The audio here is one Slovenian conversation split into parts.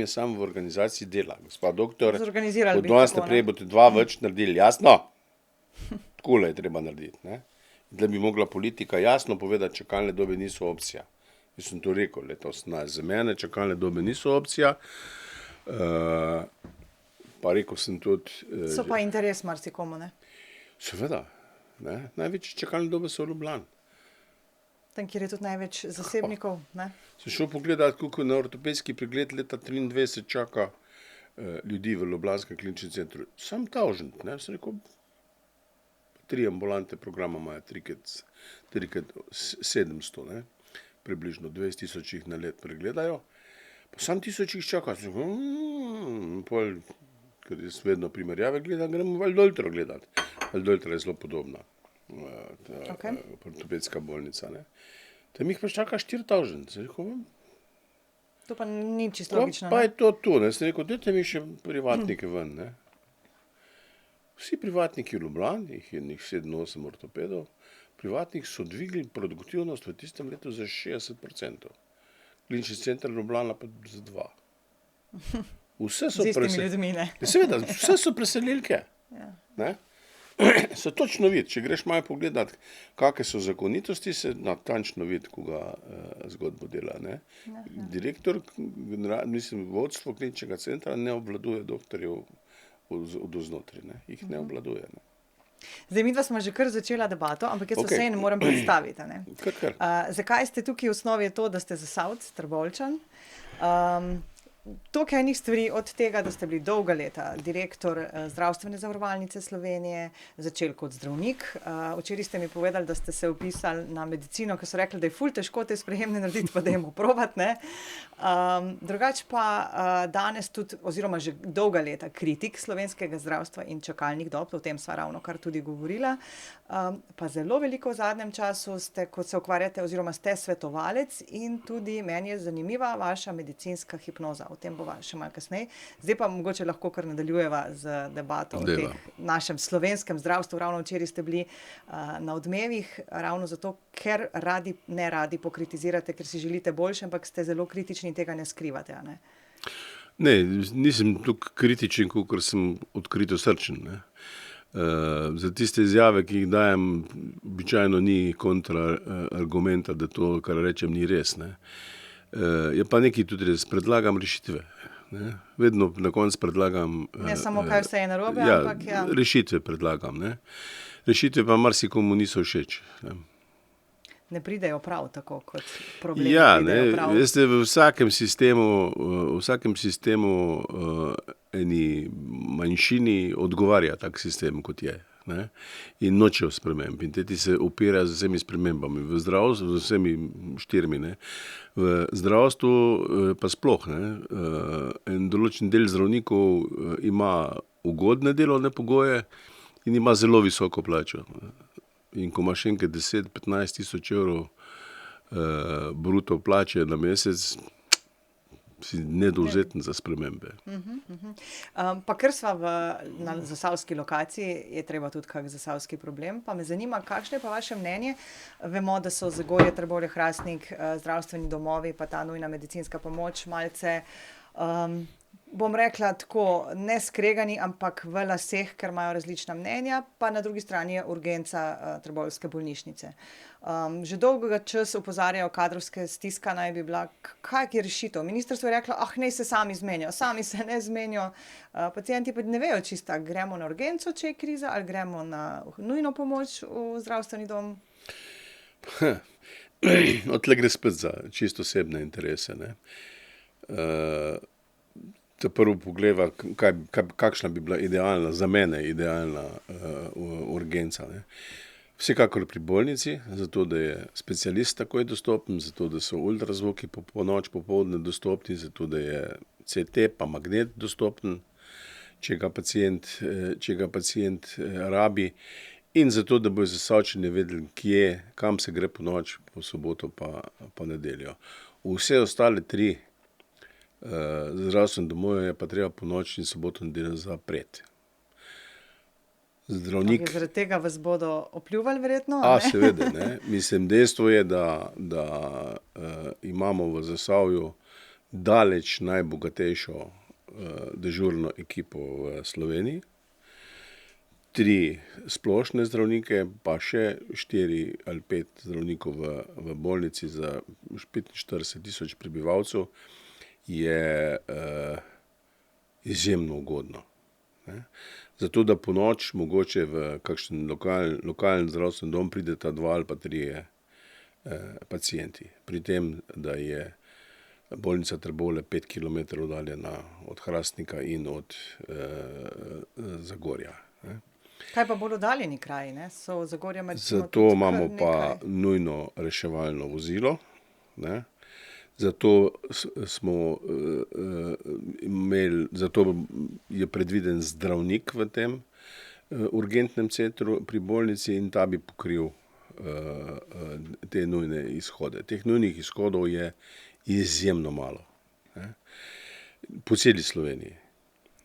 problem je sam v organizaciji dela. Gospa doktor, Zorganizirali od bi danes tako, naprej boste 2 več naredili, jasno? Takole je treba narediti. Ne? Da bi mogla politika jasno povedati, čakalne dobe niso opcija. Jaz sem to rekel leta 18. Za mene čakalne dobe niso opcija. Pa rekel sem tudi... So pa interes marsikomu, ne? Seveda. Ne? Največje čakalne dobe so v Ljubljani. Tam, kjer je tudi največ zasebnikov, ne? Sem šel pogledati, koliko na ortopedski pregled leta 23 čaka ljudi v Ljubljanskem kliničnem centru. Sam tavžent, ne? Sem rekel, 3 ambulante programa imajo 3x700, ne? Približno 20,000 jih na let pregledajo. Pa sam 1000 jih čaka. Pol, ker jaz vedno primerjave gledam, gremo Valdoltro gledati. Valdoltra je zelo podobna. Ortopedska bolnica. Ne? Tam jih pa čaka 4000. To pa ni čisto logično. Pa je to tu. Ne? Sem rekel, dajte mi še privatnike ven. Ne? Vsi privatniki v Ljubljani, jih je 7-8 ortopedov, privatnih so dvigli produktivnost v tistem letu za 60%. Klinični center Ljubljana pa za 2. Vse so Z istimi ljudmi, ne? Seveda, vse so preselilke. Ja. Ne? Se točno vidi, če greš malo pogledati, kakve so zakonitosti, se natančno vidi, koga zgodbo dela. Ne? Direktor, vodstvo kliničnega centra ne obvladuje doktorjev od oznotri, ne? Jih ne obvladuje. Ne? Zdaj, midva smo že kar začela debato, ampak jaz vseeno moram predstaviti. Ne? Kar. Zakaj ste tukaj? V osnovi je to, da ste Zasavc, Trboveljčan. Toliko enih stvari, od tega, da ste bili dolga leta direktor Zdravstvene zavarovalnice Slovenije, začeli kot zdravnik. Včeraj ste mi povedali, da ste se vpisali na medicino, ker so rekli, da je ful težko te sprejemne narediti, pa dajmo probati. Drugače pa danes tudi, oziroma že dolga leta, kritik slovenskega zdravstva in čakalnih dob, o tem sva ravno kar tudi govorila. Pa zelo veliko v zadnjem času ste, kot se ukvarjate, oziroma ste svetovalec in tudi meni je zanimiva vaša medicinska hipnoza. O tem bova še malo kasneje. Zdaj pa mogoče lahko kar nadaljujeva z debato o našem slovenskem zdravstvu. Ravno včeraj ste bili na Odmevih, ravno zato, ker ne radi pokritizirate, ker si želite boljše, ampak ste zelo kritični in tega ne skrivate, a ne? Ne, nisem tukaj kritičen, kakor sem odkrito srčen. Ne? Za tiste izjave, ki jih dajem, običajno ni kontraargumenta, da to, kar rečem, ni res. Ne? Je pa nekaj tudi res, predlagam rešitve. Ne? Vedno na koncu predlagam... Ne samo, kaj vse je narobe, ampak ja. Rešitve predlagam. Ne? Rešitve pa marsikomu niso všeč. Ne pridejo prav tako, kot problemi pridejo prav. Veste, v vsakem sistemu eni manjšini odgovarja tak sistem, kot je. Ne? In nočejo sprememb. In ti se opirajo z vsemi spremembami. V zdravstvu, z vsemi 4. Ne? V zdravstvu pa sploh. Ne? En določen del zdravnikov ima ugodne delovne pogoje in ima zelo visoko plačo. In ko imaš enkrat 10-15 tisoč evrov bruto plače na mesec, si nedovzeten za spremembe. Pa ker sva na zasavski lokaciji, je treba tudi kak zasavski problem. Pa me zanima, kakšno je pa vaše mnenje? Vemo, da so Zagorje, Trbovlje, Hrastnik, zdravstveni domovi, pa ta nujna medicinska pomoč malce, bom rekla tako, ne skregani, ampak v laseh, ker imajo različna mnenja, pa na drugi strani je urgenca Trboveljske bolnišnice. Že dolgega časa opozarjajo, kadrovske stiska naj bi bila. Kaj je rešitev? Ministrstvo je reklo, naj se sami zmenijo. Sami se ne zmenijo. Pacienti pa ne vejo čisto, gremo na urgenco, če je kriza, ali gremo na nujno pomoč v zdravstveni dom. Odtle gre spet za čisto osebne interese. Ne? Prvo pogleda, kakšna bi bila idealna, za mene idealna urgenca. Ne? Vsekakor pri bolnici, zato da je specialist takoj dostopen, zato da so ultrazvoki ponoči, popoldne dostopni, zato da je CT pa magnet dostopen, če ga pacient rabi, in zato da bojo Zasavčani vedeli, kam se gre ponoči, po soboto pa nedeljo. Vse ostale 3 zdravstvene domove je pa treba ponoči in soboto nedeljo zapreti. Zdravnik... Zaradi tega vas bodo opljuvali verjetno? Seveda, ne. Mislim, dejstvo je, da imamo v Zasavju daleč najbogatejšo dežurno ekipo v Sloveniji, 3 splošne zdravnike, pa še 4 ali 5 zdravnikov v bolnici za 45.000 prebivalcev, je izjemno ugodno. Ne. Zato, da ponoč mogoče v kakšen lokalen zdravstveni dom prideta 2 ali pa 3 pacienti. Pri tem, da je bolnica Trbovlje 5 kilometrov oddaljena od Hrastnika in od Zagorja. Ne. Kaj pa bolj oddaljeni kraji, ne? So Zagorja med Zato imamo pa nujno reševalno vozilo, ne. Zato smo imeli, zato je predviden zdravnik v tem urgentnem centru pri bolnici in ta bi pokril te nujne izhode. Teh nujnih izhodov je izjemno malo, ne, po celi Sloveniji.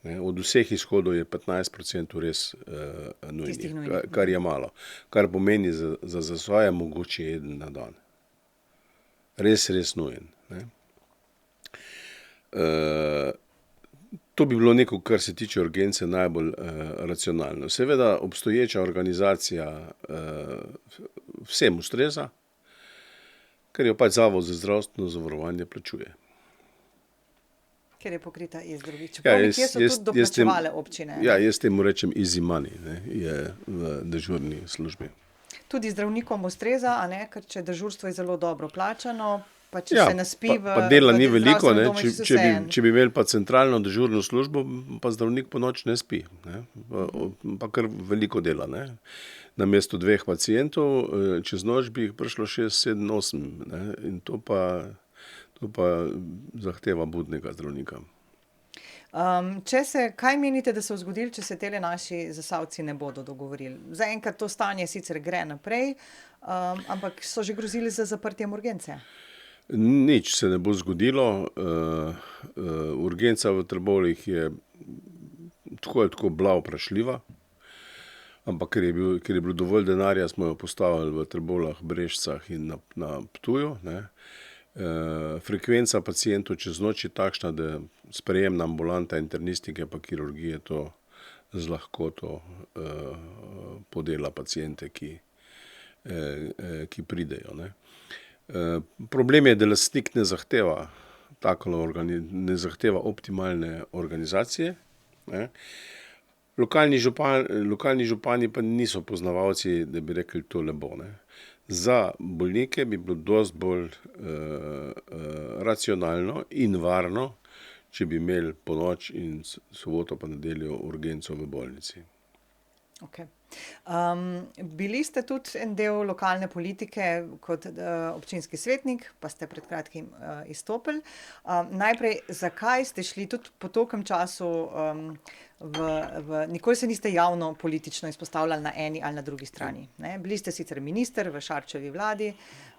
Ne. Od vseh izhodov je 15% res nujnih, kar je malo. Kar pomeni za zasvoje mogoče 1 na dan. Res nujen. Ne. To bi bilo nekaj, kar se tiče urgence, najbolj racionalno. Seveda obstoječa organizacija vsem ustreza, ker jo pač Zavod za zdravstveno zavarovanje plačuje. Ker je pokrita iz drugih. Čeprav nekje so tudi doplačevale občine. Ja, jaz temu rečem easy money, ne, je v dežurni službi. Tudi zdravnikom ustreza, a ne, ker če dežurstvo je zelo dobro plačano, pa če se naspi pa dela ni veliko, ne, zdravstvenem domu, če bi imeli pa centralno dežurno službo, pa zdravnik ponoč ne spi, ne, pa kar veliko dela, ne. Namesto 2 pacientov, čez noč bi jih prišlo 6, 7, 8, ne, in to pa zahteva budnega zdravnika. Kaj menite, da se bo zgodilo, če se tele naši Zasavci ne bodo dogovorili? Zaenkrat to stanje sicer gre naprej, ampak so že grozili z zaprtjem urgence. Nič se ne bo zgodilo. Urgenca v Trbovljah je tako ali tako bila vprašljiva, ampak ker je bilo dovolj denarja, smo jo postavili v Trbovljah, Brežicah in na Ptuju, ne. Frekvenca pacientov čez noč je takšna, da sprejemna ambulanta internistike pa kirurgije to z lahkoto podela paciente, ki pridejo, ne. Problem je, da lastnik ne zahteva optimalne organizacije, ne. Lokalni župani pa niso poznavalci, da bi rekli, tole bo, ne. Za bolnike bi bilo dosti bolj racionalno in varno, če bi imeli ponoč in soboto pa nedeljo urgenco v bolnici. Okej. Bili ste tudi en del lokalne politike kot občinski svetnik, pa ste pred kratkim izstopili. Najprej, zakaj ste šli tudi po tolikem času nikoli se niste javno politično izpostavljali na eni ali na drugi strani, ne? Bili ste sicer minister v Šarčevi vladi,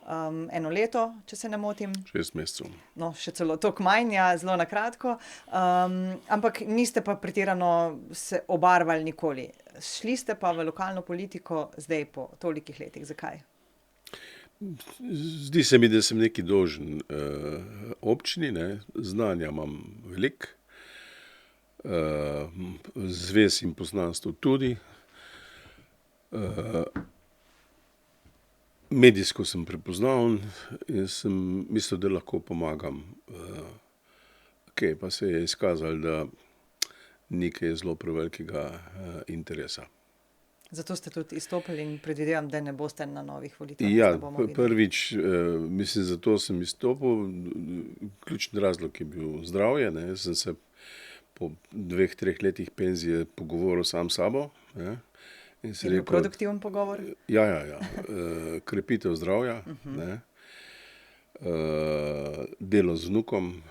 1 leto, če se ne motim. 6 mesecev. No, še celo toliko manj, ja, zelo na kratko. Ampak niste pa pretirano se obarvali nikoli. Šli ste pa v lokalno politiko zdaj po tolikih letih. Zakaj? Zdi se mi, da sem nekaj dolžen občini, ne. Znanja imam veliko, zvez in poznanstev tudi. Medijsko sem prepoznaven in sem mislil, da lahko pomagam. Okej, pa se je izkazalo, da ni kaj zelo prevelikega interesa. Zato ste tudi izstopili in predvidevam, da ne boste na novih volitvah. Ja, prvič, mislim, zato sem izstopil. Ključni razlog je bil zdravje, ne. Sem se po 2, 3 letih penzije pogovoril sam s sabo, ne. In si rekel, produktiven pogovor? Ja. Krepitev zdravja, ne. Delo z vnukom,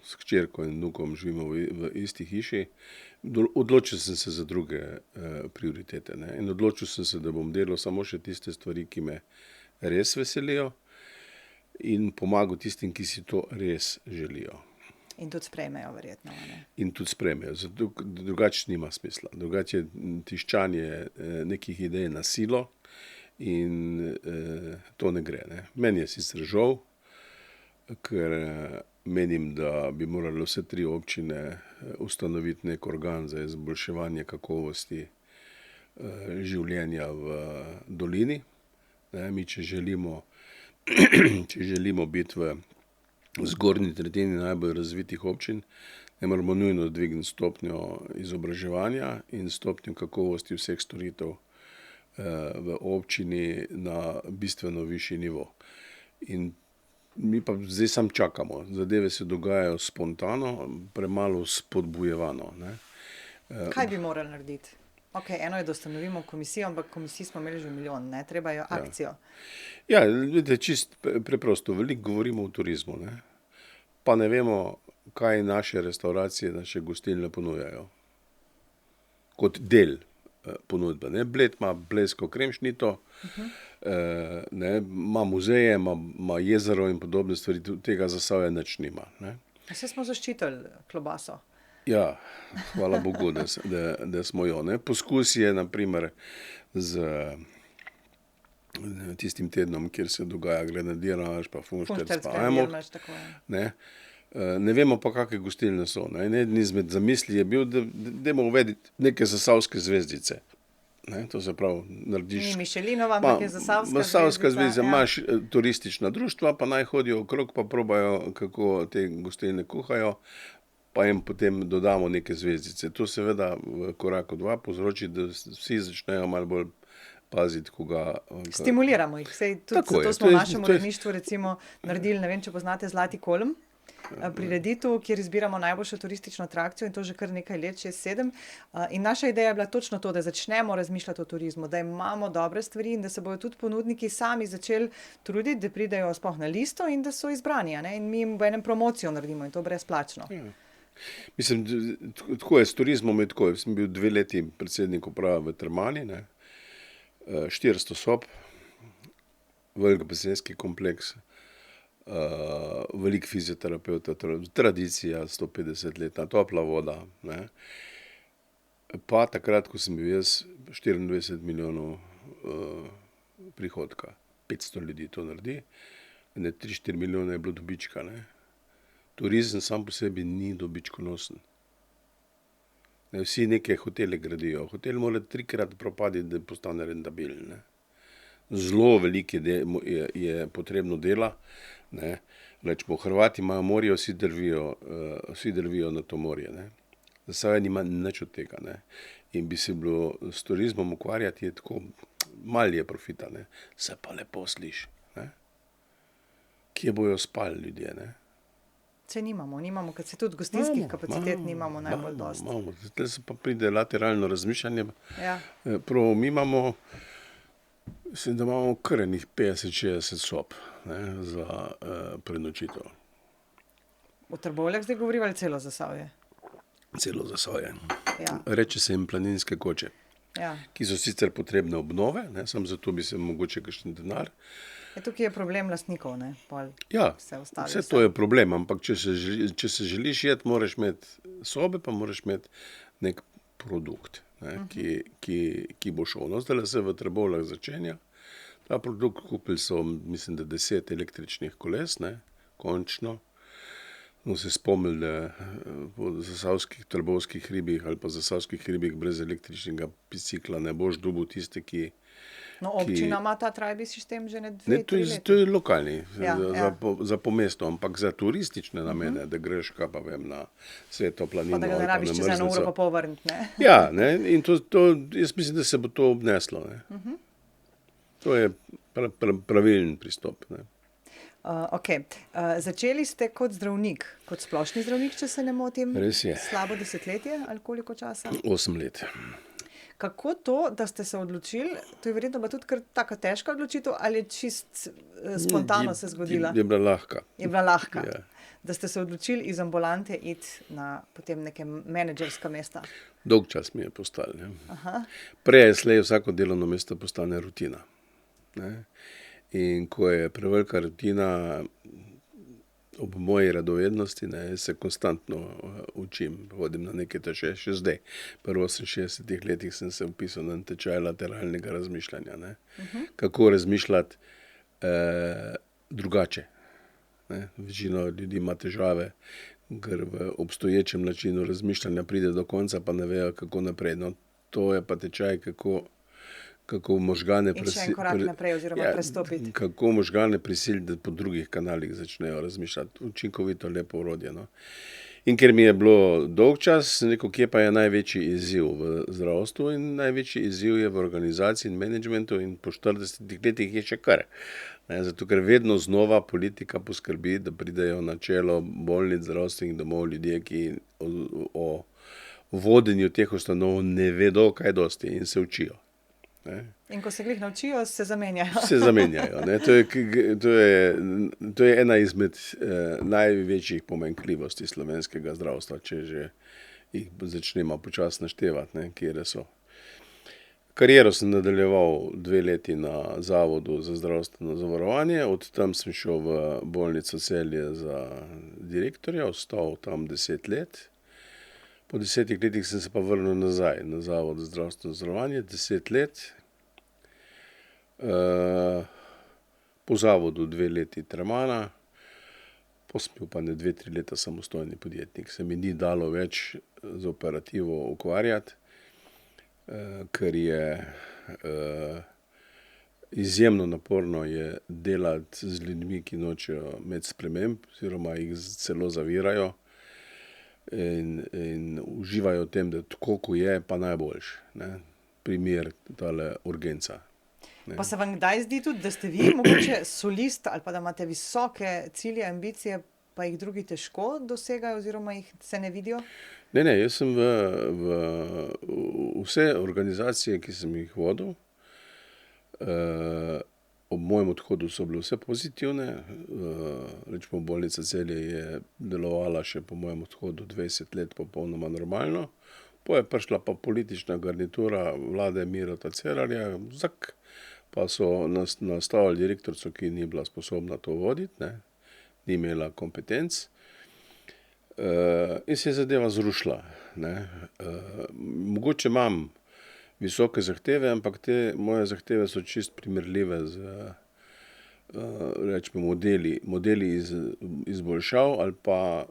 s hčerko in vnukom živimo v isti hiši. Odločil sem se za druge prioritete, ne. In odločil sem se, da bom delal samo še tiste stvari, ki me res veselijo, in pomagal tistim, ki si to res želijo. In tudi sprejmejo verjetno, a ne? In tudi sprejmejo, zato drugače nima smisla. Drugače je tiščanje nekih idej na silo in to ne gre, ne. Meni je sicer žal, ker menim, da bi morali vse 3 občine ustanoviti nek organ za izboljševanje kakovosti življenja v dolini. Mi, če želimo biti v zgornji tretjini najbolj razvitih občin, ne moramo nujno dvigniti stopnjo izobraževanja in stopnjo kakovosti vseh storitev v občini na bistveno višji nivo. In mi pa zdaj samo čakamo. Zadeve se dogajajo spontano, premalo spodbujevano. Kaj bi morali narediti? Eno je, da ustanovimo komisijo, ampak komisij smo imeli že milijon, treba jo akcijo. Ja, vidite, čist preprosto, veliko govorimo o turizmu, pa ne vemo, kaj naše restauracije, naše gostilne ponujajo. Kot del ponudbe. Bled ima Blejsko kremšnito, ima muzeje, ima jezero in podobne stvari, tega Zasavje nič nima. Vse smo zaščitili klobaso. Ja, hvala Bogu, da smo jo. Poskus je, na primer, z tistim tednom, kjer se dogaja Grenadiraš, pa Funšterc, pa Ajmok. Ne vemo pa, kakve gostilne so. Eden izmed zamisli je bil, da dajmo uvediti neke zasavske zvezdice. To se pravi, narediš... Ni Mišelinova, ampak je zasavska zvezdica. Imaš turistična društva, pa naj hodijo okrog, pa probajo, kako te gostilne kuhajo, pa jim potem dodamo neke zvezdice. To seveda v koraku 2 povzroči, da vsi začnejo malo bolj paziti, koga... Stimuliramo jih. Zato smo v našem uredništvu recimo naredili, ne vem, če poznate Zlati kolm, prireditev, kjer izbiramo najboljšo turistično atrakcijo in to že kar nekaj let, 6-7. In naša ideja je bila točno to, da začnemo razmišljati o turizmu, da imamo dobre stvari in da se bodo tudi ponudniki sami začeli truditi, da pridejo sploh na listo in da so izbrani. In mi jim v enem promocijo naredimo in to brezplačno. Mislim, tako je, s turizmom je tako. Sem bil 2 leti predsednik uprave v Termani, 400 sob, velik bazenski kompleks, veliko fizioterapeuta, tradicija, 150-letna, topla voda. Pa takrat, ko sem bil jaz, 24 milijonov prihodka. 500 ljudi to naredi, 3-4 milijone je bilo dobička. Turizem sam po sebi ni dobičkonosen. Vsi neke hotele gradijo. Hotel mora 3-krat propaditi, da postane rentabilen. Zelo veliko je potrebno dela. Hrvati imajo morje, vsi drvijo na to morje. Zasavje nima nič od tega. In bi se bilo s turizmom ukvarjati, je tako, malo je profita. Se pa lepo sliši. Kje bojo spali ljudje? Se nimamo, ker se tudi gostinskih kapacitet nimamo najbolj dosti. Imamo. Zdaj se pa pride lateralno razmišljanje. Prav, mi imamo, mislim, da imamo kar enih 50-60 sob za prenočitev. V Trbovljah zdaj govoriva ali celo Zasavje? Celo Zasavje. Ja. Reče se jim planinske koče, ki so sicer potrebne obnove, samo zato bi se mogoče kakšen denar. Tukaj je problem lastnikov, Ja, vse to je problem, ampak če se želiš jeti, moraš imeti sobe, pa moraš imeti nek produkt, ki bo šel. Zdaj se v Trbovljah začenja. Ta produkt kupili so, mislim, da 10 električnih koles, končno. Se spomnili, da po zasavskih, trbovskih hribih ali pa zasavskih hribih brez električnega bicikla ne boš dobil tiste, ki... Občina ima ta trajbi sistem že 2-3 leta. To je lokalni, za pomesto, ampak za turistične namene, da greš, kaj pa vem, na Sveto planino. Pa da ga ne rabiš čez 1 uro pa pol vrniti, Ja, in jaz mislim, da se bo to obneslo. To je pravilen pristop. Začeli ste kot zdravnik, kot splošni zdravnik, če se ne motim. Res je. Slabo 10 letje ali koliko časa? 8 let. Kako to, da ste se odločili, to je verjetno bila tudi kar taka težka odločitev ali je čist spontano se zgodila? Je bila lahka. Je bila lahka. Ja. Da ste se odločili iz ambulante iti na potem neke menedžerska mesta? Dolg čas mi je postal. Prej slej vsako delovno mesto postane rutina. In ko je prevelika rutina, ob moji radovednosti, se konstantno učim, hodim na neke tečaje, še zdaj. Prvo 68 letih sem se vpisal na tečaj lateralnega razmišljanja. Kako razmišljati drugače. Ne. Večina ljudi ima težave, ker v obstoječem načinu razmišljanja pride do konca, pa ne vejo, kako naprej. No, to je pa tečaj, kako možgane In še en korak naprej oziroma prestopiti. kako možgane prisiliti, da po drugih kanalih začnejo razmišljati. Učinkovito, lepo orodje. No. In ker mi je bilo dolg čas, sem rekel, kje pa je največji izziv v zdravstvu, in največji izziv je v organizaciji in menedžmentu, in po 40 letih je še kar. Ne, zato ker vedno znova politika poskrbi, da pridejo na čelo bolnic, zdravstvenih domov ljudje, ki o vodenju teh ustanov ne vedo kaj dosti in se učijo. Ne. In ko se glih naučijo, se zamenjajo. Se zamenjajo. Ne. To je ena izmed največjih pomanjkljivosti slovenskega zdravstva, če že jih začnemo počasi naštevati, ne, kjer so. Kariero sem nadaljeval 2 leti na Zavodu za zdravstveno zavarovanje, od tam sem šel v bolnico Celje za direktorja, ostal tam 10 let. Po 10 letih sem se pa vrnil nazaj na Zavod za zdravstveno zavarovanje, 10 let. Po zavodu 2 leti Tramana, posmil pa 2-3 leta samostojni podjetnik. Se mi ni dalo več z operativo ukvarjati, ker je izjemno naporno je delati z ljudmi, ki nočejo imeti sprememb, oziroma jih celo zavirajo in uživajo v tem, da tako, ko je, pa najboljše. Ne. Primer tale urgenca. Ne. Pa se vam kdaj zdi tudi, da ste vi mogoče solist ali pa da imate visoke cilje, ambicije, pa jih drugi težko dosegajo oziroma jih se ne vidijo? Ne, jaz sem v vse organizacije, ki sem jih vodil, ob mojem odhodu so bile vse pozitivne. Recimo bolnica Celje je delovala še po mojem odhodu 20 let popolnoma normalno. Po je prišla pa politična garnitura vlade Mirota Cerarja, pa so nastavili direktorico, ki ni bila sposobna to voditi, ne, ni imela kompetenc. In se je zadeva zrušila. Ne. Mogoče imam visoke zahteve, ampak te moje zahteve so čisto primerljive z rečemo modeli izboljšav ali pa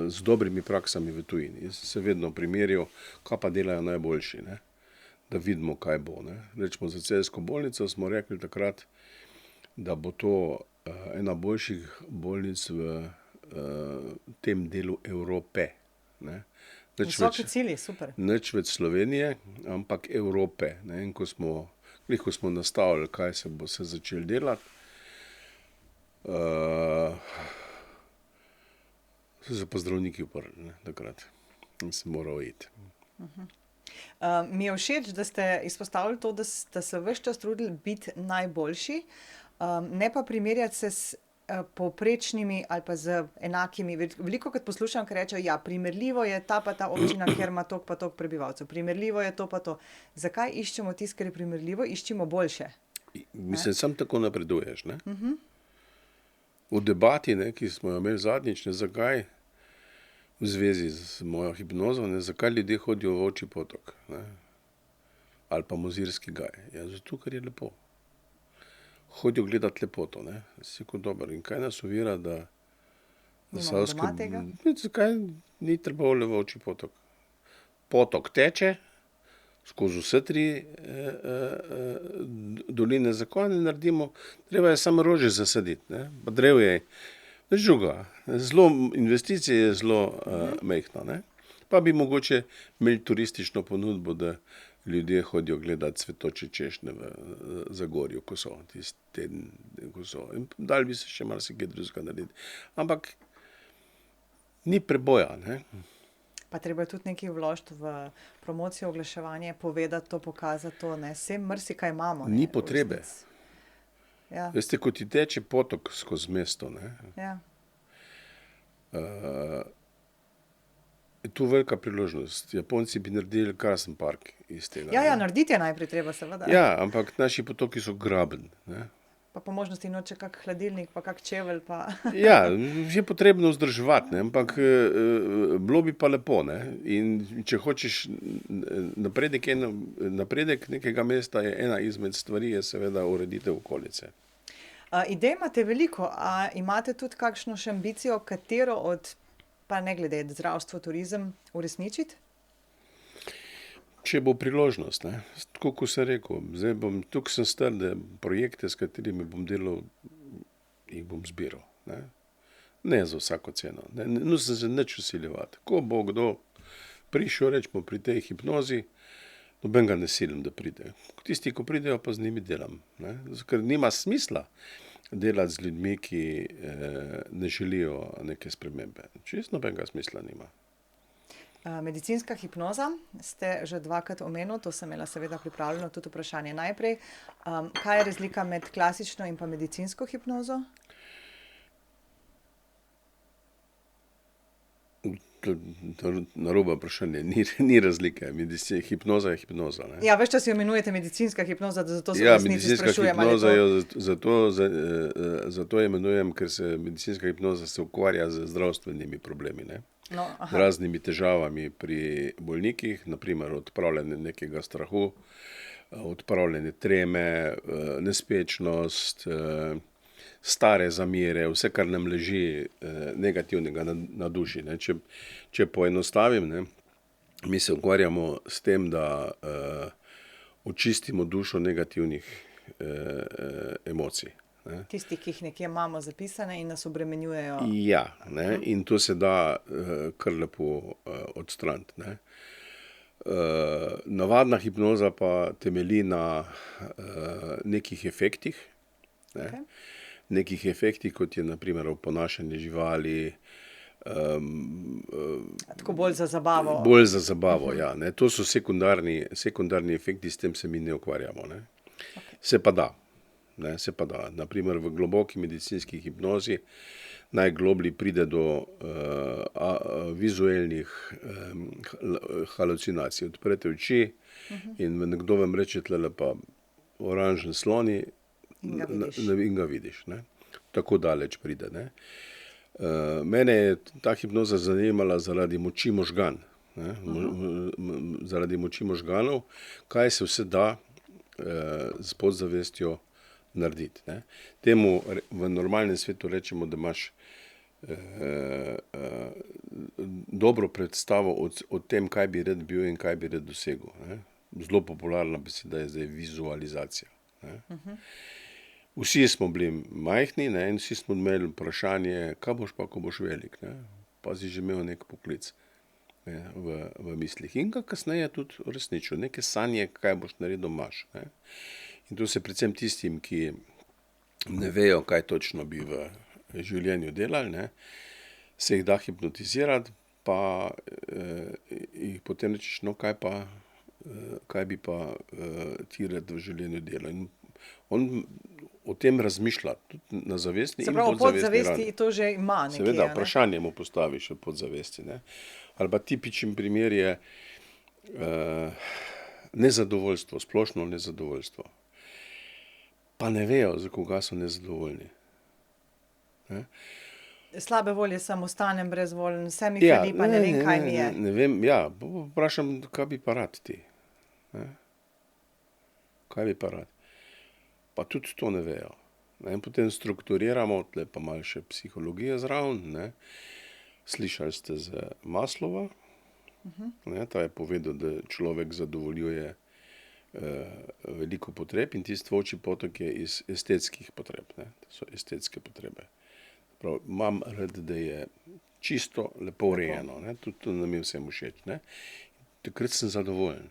z dobrimi praksami v tujini. Jaz sem se vedno primerjal, kaj pa delajo najboljši, ne, da vidimo, kaj bo. Ne. Rečemo za celjsko bolnico smo rekli takrat, da bo to ena boljših bolnic v tem delu Evrope. Ne. Visoki cilji, super. Nič več Slovenije, ampak Evrope. Ne. In ko smo nastavili, kaj se bo se začeli delati, so se pa zdravniki uprli, ne, takrat. In sem moral iti. Mi je všeč, da ste izpostavili to, da ste se ves čas trudili biti najboljši, ne pa primerjati se s povprečnimi ali pa z enakimi. Velikokrat poslušam, ko rečejo, ja, primerljivo je ta pa ta občina, ker ima toliko pa toliko prebivalcev. Primerljivo je to pa to. Zakaj iščemo tisto, kar je primerljivo? Iščimo boljše. Mislim, samo tako napreduješ, ne? V debati, ne, ki smo jo imeli zadnjič, ne, zakaj v zvezi z mojo hipnozo, ne, zakaj ljudje hodijo v Ovčji potok, ne, ali pa Mozirski gaj. Ja, zato, ker je lepo. Hodijo gledati lepoto, ne. Si kot dober. In kaj nas ovira, da doma tega? Zakaj ni treba v Ovčji potok? Potok teče skozi vse 3 doline. Zakaj ne naredimo? Treba je samo rože zasaditi, ne. Pa drevje, nič drugega. Investicija je zelo majhna, ne. Pa bi mogoče imeli turistično ponudbo, da ljudje hodijo gledati cvetoče češnje v Zagorju, ko so tisti teden, ko so. In dali bi se še marsikaj drugega narediti. Ampak ni preboja, ne. Pa treba je tudi nekaj vložiti v promocijo, oglaševanje, povedati to, pokazati to, ne. Saj marsikaj imamo, ne. Ni potrebe. Ja. Veste, ko ti teče potok skozi mesto, ne, Ja. je tu velika priložnost. Japonci bi naredili krasen park iz tega. Ja, ne. narediti je najprej treba, seveda. Ja, ampak naši potoki so graben, ne. Pa po možnosti noče kak hladilnik, pa kak čevelj, pa Ja, je potrebno vzdrževati, ne, ampak bilo bi pa lepo, ne. In če hočeš napredek nekega mesta, je ena izmed stvari je seveda ureditev okolice. Idej imate veliko, a imate tudi kakšno še ambicijo, katero od, pa ne glede, zdravstvo, turizem, uresničiti? Če bo priložnost, ne. Tako kot sem rekel, zdaj tukaj sem star, da projekte, s katerimi bom delal, jih bom zbiral, ne. Ne za vsako ceno, ne nočem se nič vsiljevati. Ko bo kdo prišel, recimo pri tej hipnozi, nobenega ne silim, da pride. Tisti, ko pridejo, pa z njimi delam, ne. Ker nima smisla delati z ljudmi, ki ne želijo neke spremembe. Čisto nobenega smisla nima. Medicinska hipnoza ste že dvakrat omenili, to sem imela seveda pripravljeno tudi vprašanje najprej. Kaj je razlika med klasično in pa medicinsko hipnozo? Narobe vprašanje, ni razlike. Hipnoza je hipnoza, ne. Ja, ves čas jo imenujete medicinska hipnoza, zato se v Ja, resnici medicinska sprašujem, ali je hipnoza to... jo zato imenujem, ker se medicinska hipnoza se ukvarja z zdravstvenimi problemi, ne. No, Z raznimi težavami pri bolnikih, na primer odpravljanje nekega strahu, odpravljanje treme, nespečnost, stare zamere, vse, kar nam leži negativnega na duši, ne. Če poenostavim, ne, mi se ukvarjamo s tem, da očistimo dušo negativnih emocij, ne. Tisti, ki jih nekje imamo zapisane in nas obremenjujejo. Ja, ne, in to se da kar lepo odstraniti, ne. Navadna hipnoza pa temelji na nekih efektih, ne. Okej. Nekih efektih, kot je na primer oponašanje živali, Tako bolj za zabavo. bolj za zabavo, ja, ne. To so sekundarni efekti, s tem se mi ne ukvarjamo, ne. Se pa da, ne, se pa da. Na primer v globoki medicinski hipnozi najgloblji pride do vizuelnih halucinacij. Odprete oči in nekdo vam reče: "Tulele pa oranžen sloni," In ga vidiš. in ga vidiš, ne. Tako daleč pride, ne. Mene je ta hipnoza zanimala zaradi moči možgan, ne. Zaradi moči možganov, kaj se vse da s podzavestjo narediti, ne. Temu v normalnem svetu rečemo, da imaš dobro predstavo o tem, kaj bi rad bil in kaj bi rad dosegel, ne. Zelo popularna beseda je zdaj vizualizacija, ne. Vsi smo bili majhni, ne, in vsi smo imeli vprašanje, kaj boš pa, ko boš velik, ne. Pa si že imel neki poklic, ne, v mislih. In ga kasneje tudi uresničil. Neke sanje, kaj boš naredil, imaš, ne. In to se predvsem tistim, ki ne vejo, kaj točno bi v življenju delali, ne, se jih da hipnotizirati, pa jih potem rečeš: "No, kaj bi pa ti rad v življenju delal?" In on o tem razmišlja, tudi na zavestni Se in pravi, v podzavestni podzavesti ravni. to že ima nekje, Seveda, a ne? vprašanje mu postaviš v podzavesti, ne. Ali pa tipičen primer je nezadovoljstvo, splošno nezadovoljstvo. Pa ne vejo, za koga so nezadovoljni, ne. Slabe volje sem, ostanem brezvoljen, vse mi fali, pa ne vem, kaj mi je. Ne vem, ja, vprašam, kaj bi pa rad ti, ne. Kaj bi pa rad? Pa tudi to ne vejo, ne. In potem strukturiramo, tule pa malo še psihologije zraven, ne. Slišali ste za Maslova, ne, ta je povedal, da človek zadovoljuje veliko potreb in tisti volčji potok je iz estetskih potreb, ne. To so estetske potrebe. Prav, imam rad, da je čisto, lepo urejeno, ne. Tudi to nam je vsem všeč, ne. Takrat sem zadovoljen.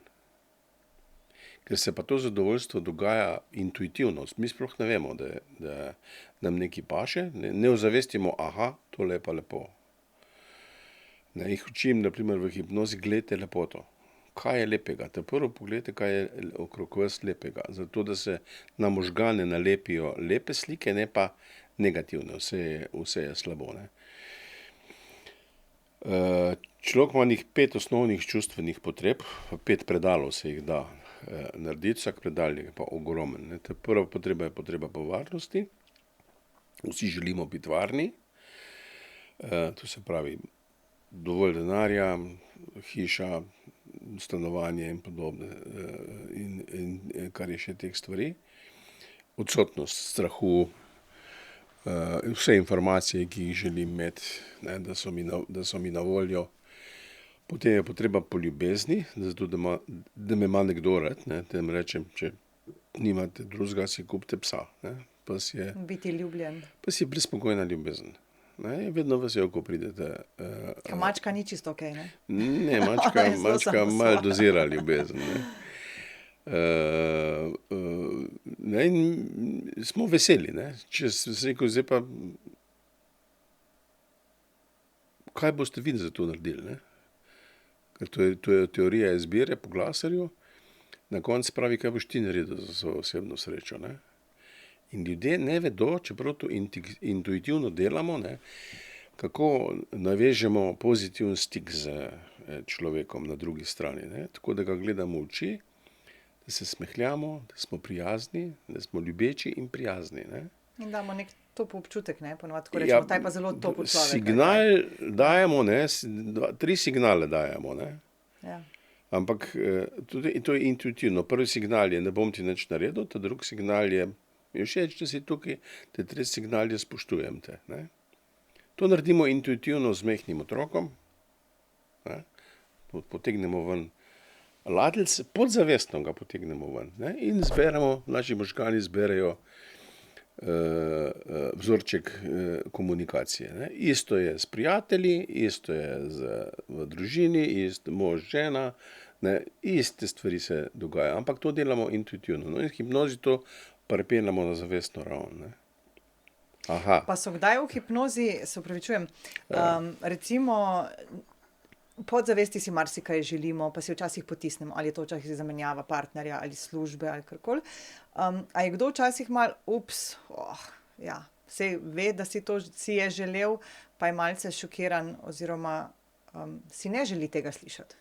Ker se pa to zadovoljstvo dogaja intuitivno. Mi sploh ne vemo, da nam nekaj paše, ne ozavestimo: "Aha, tole je pa lepo." Ne, jih učim, na primer v hipnozi: "Glejte lepoto." Kaj je lepega? Ta prvo poglejte, kaj je okrog vas lepega. Zato, da se na možgane nalepijo lepe slike, ne pa negativne. Vse je slabo, ne. Človek ima onih 5 osnovnih čustvenih potreb, 5 predalov se jih da narediti, vsak predal je pa ogromen, ne. Ta prva potreba je potreba po varnosti. Vsi želimo biti varni. To se pravi, dovolj denarja, hiša, stanovanje in podobne, in kar je še teh stvari. Odsotnost strahu, vse informacije, ki jih želim imeti, ne, da so mi na voljo. Potem je potreba po ljubezni, zato da me ima nekdo rad, ne, da jim rečem, če nimate drugega, si kupite psa. Ne. Pes je prespokojna ljubezen. Ne, vedno vesel, ko pridete. Mačka ni čisto okej, ne? Ne, Ona je zelo mačka samostojna. malo dozira ljubezen. Ne. Ne, in smo veseli, ne. Če sem rekel, zdaj pa, kaj boste vi za to naredili, ne? Ker to je teorija izbire po Glaserju. Na koncu pravi, kaj boš ti naredil za svojo osebno srečo, ne. In ljudje ne vedo, čeprav to intuitivno delamo, ne, kako navežemo pozitiven stik z človekom na drugi strani, ne. Tako da ga gledamo v oči, da se smehljamo, da smo prijazni, da smo ljubeči in prijazni, ne. In damo nek top občutek, ne? Ponovadi tako rečemo, ta je pa zelo top človek. Signal dajemo, ne, 3 signale dajemo, ne. Ja. Ampak to je intuitivno. Prvi signal je, ne bom ti nič naredil, ta drugi signal je, mi je všeč, da si tukaj, ta tretji signal je, spoštujem te, ne. To naredimo intuitivno z majhnim otrokom, ne. Potegnemo ven ladjelc, podzavestno ga potegnemo ven, ne, in zberemo, naši možgani zberejo vzorček komunikacije, ne. Isto je s prijatelji, isto je v družini, mož, žena, ne, iste stvari se dogajajo, ampak to delamo intuitivno. No, in hipnozi to pripeljamo na zavestno raven, ne. Aha. Pa so kdaj v hipnozi, se opravičujem, recimo podzavesti si marsikaj želimo, pa si včasih potisnemo, ali je to včasih zamenjava partnerja ali službe ali karkoli. A je kdo včasih malo, ja, saj ve, da si je želel, pa je malce šokiran oziroma si ne želi tega slišati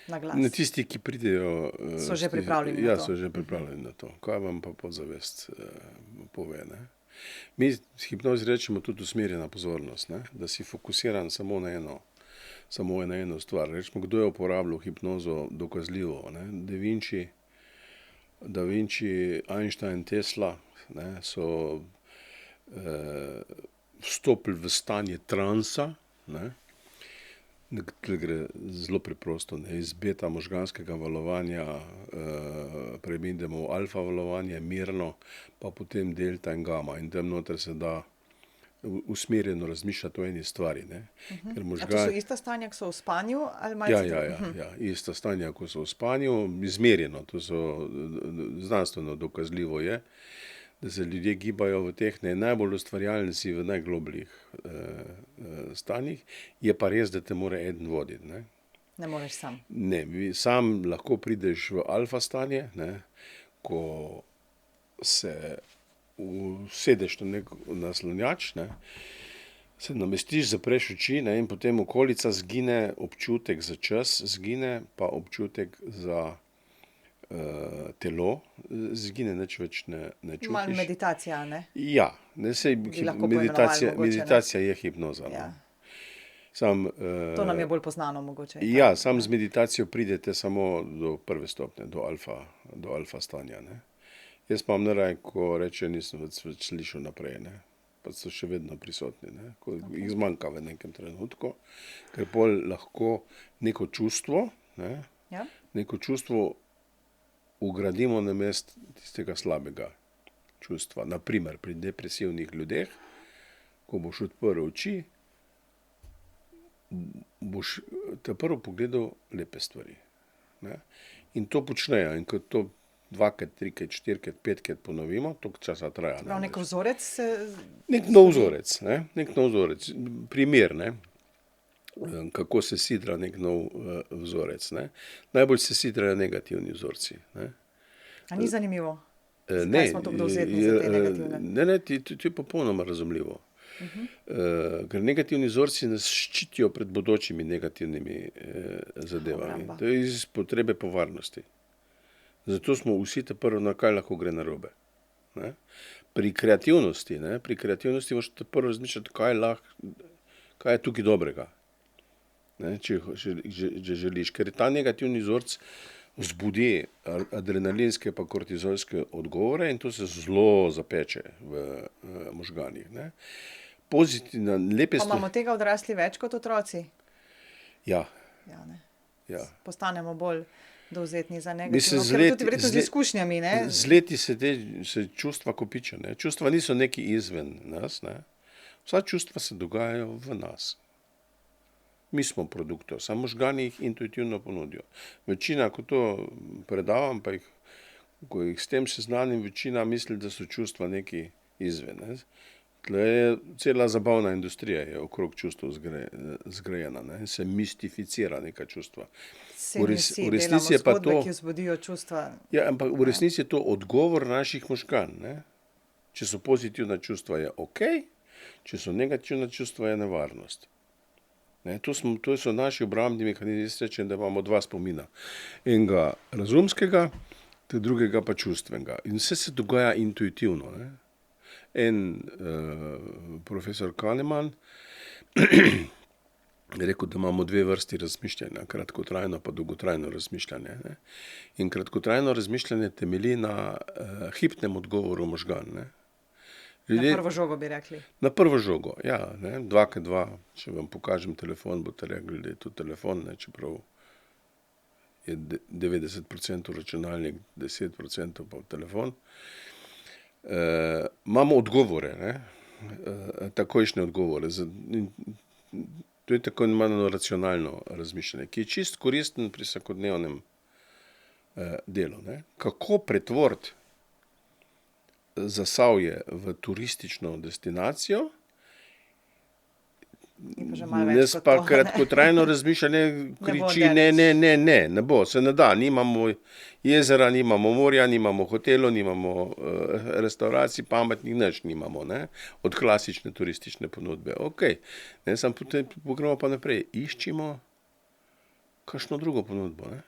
na glas? Ne, tisti, ki pridejo, So že pripravljeni na ja, to. so že pripravljeni na to. Kaj vam pa podzavest pove, ne. Mi s hipnozi rečemo tudi usmerjena pozornost, ne, da si fokusiran samo na eno stvar. Recimo, kdo je uporabljal hipnozo dokazljivo, ne? Da Vinci, Einstein, Tesla, ne, so vstopili v stanje transa, ne. Tukaj gre zelo preprosto, ne, iz beta možganskega valovanja preidemo v alfa valovanje, mirno, pa potem delta in gama, in tam noter se da usmerjeno razmišljati o eni stvari, ne. Ker A to so ista stanja, ko so v spanju, ali malce Ja, ista stanja, ko so v spanju, izmerjeno, to so znanstveno dokazljivo je, da se ljudje gibajo v teh najbolj ustvarjalni si v najglobljih stanjih, je pa res, da te mora eden voditi, ne. Ne moreš sam. Ne, sam lahko prideš v alfa stanje, ne, ko se usedeš na naslonjač, ne, se namestiš, zapreš oči, ne, in potem okolica zgine, občutek za čas zgine, pa občutek za telo zgine, nič več ne čutiš. Malo meditacija, ne? Ja, ne, saj lahko poimenovali mogoče, ne. meditacija je hipnoza, no. Ja. Sam, To nam je bolj poznano mogoče. ja, sam z meditacijo pridete samo do prve stopnje, do alfa stanja, ne. Jaz pa imam najraje, ko reče, nisem več slišal naprej, ne. Pa so še vedno prisotni, ne. Ko jih zmanjka v nekem trenutku, ker pol lahko neko čustvo, ne, Ja? neko čustvo ugradimo namesto tistega slabega čustva. Na primer, pri depresivnih ljudeh, ko boš odprl oči, boš ta prvo pogledal lepe stvari, ne. In to počnejo, in ko to 2-krat, 3-krat, 4-krat, 5-krat ponovimo, toliko časa traja. Prav nek vzorec se... Nek nov vzorec, ne, nek nov vzorec. Primer, ne, kako se sidra nek nov vzorec, ne. Najbolj se sidrajo negativni vzorci, ne. A ni zanimivo? Ne, Zakaj smo tako dovzetni za te negativne? Ne, to je popolnoma razumljivo. Ker negativni vzorci nas ščitijo pred bodočimi negativnimi zadevami. Obramba. To je iz potrebe po varnosti. Zato smo vsi te prvo, na kaj lahko gre narobe, ne. Pri kreativnosti moraš te prvo razmišljati, kaj je tukaj dobrega, ne, če želiš, ker je ta negativni vzorec vzbudi adrenalinske pa kortizolske odgovore in to se zelo zapeče v možganih. Ne. Pozitivna, lepe Pa imamo tega odrasli več kot otroci? Ja, Ja, ne. ja. Postanemo bolj dovzetni za Mislim, negativno, z ker leti- tudi verjetno z z le- izkušnjami, ne? Z leti se čustva kopičijo. Ne. Čustva niso neki izven nas. Ne. Vsa čustva se dogajajo v nas. Mi smo produktor, samo možgani jih intuitivno ponudijo. Večina, ko to predavam, pa ko jih s tem seznanim, večina misli, da so čustva neki izven. Ne. Tle je cela zabavna industrija je okrog čustev zgrajena, ne. Se mistificira neka čustva. Se V mi res- vsi v resnici delamo je pa zgodbe, to- ki vzbudijo čustva. Ja, ampak v resnici je to odgovor naših možgan. Ne. Če so pozitivna čustva, je ok, če so negativna čustva, je nevarnost. Ne, to so naši obrambni mehanizmi. Jaz rečem, da imamo dva spomina. Enega razumskega, drugega pa čustvenega. In vse se dogaja intuitivno. Ne. Profesor Kahneman je rekel, da imamo dve vrsti razmišljanja, kratkotrajno pa dolgotrajno razmišljanje. Ne. In kratkotrajno razmišljanje temelji na hipnem odgovoru možgan. Ne. Na prvo žogo bi rekli. Na prvo žogo, ja. Ne, 2x2, če vam pokažem telefon, boste rekli, da je to telefon, ne, čeprav je 90% računalnik, 10% pa telefon. Imamo odgovore, ne, takojšnje odgovore. To je tako imenovano racionalno razmišljanje, ki je čist koristen pri vsakodnevnem delu. Ne. Kako pretvoriti Zasavje v turistično destinacijo, Je pa že malo več Jaz kot pa to, ne. kratkotrajno razmišljanje bo kriči, daleč. ne bo, se ne da, nimamo jezera, nimamo morja, nimamo hotelov, nimamo restauracij, pametnih nič nimamo, ne, od klasične turistične ponudbe. Ok, ne, samo potem pogremo pa naprej, iščimo kakšno drugo ponudbo, ne.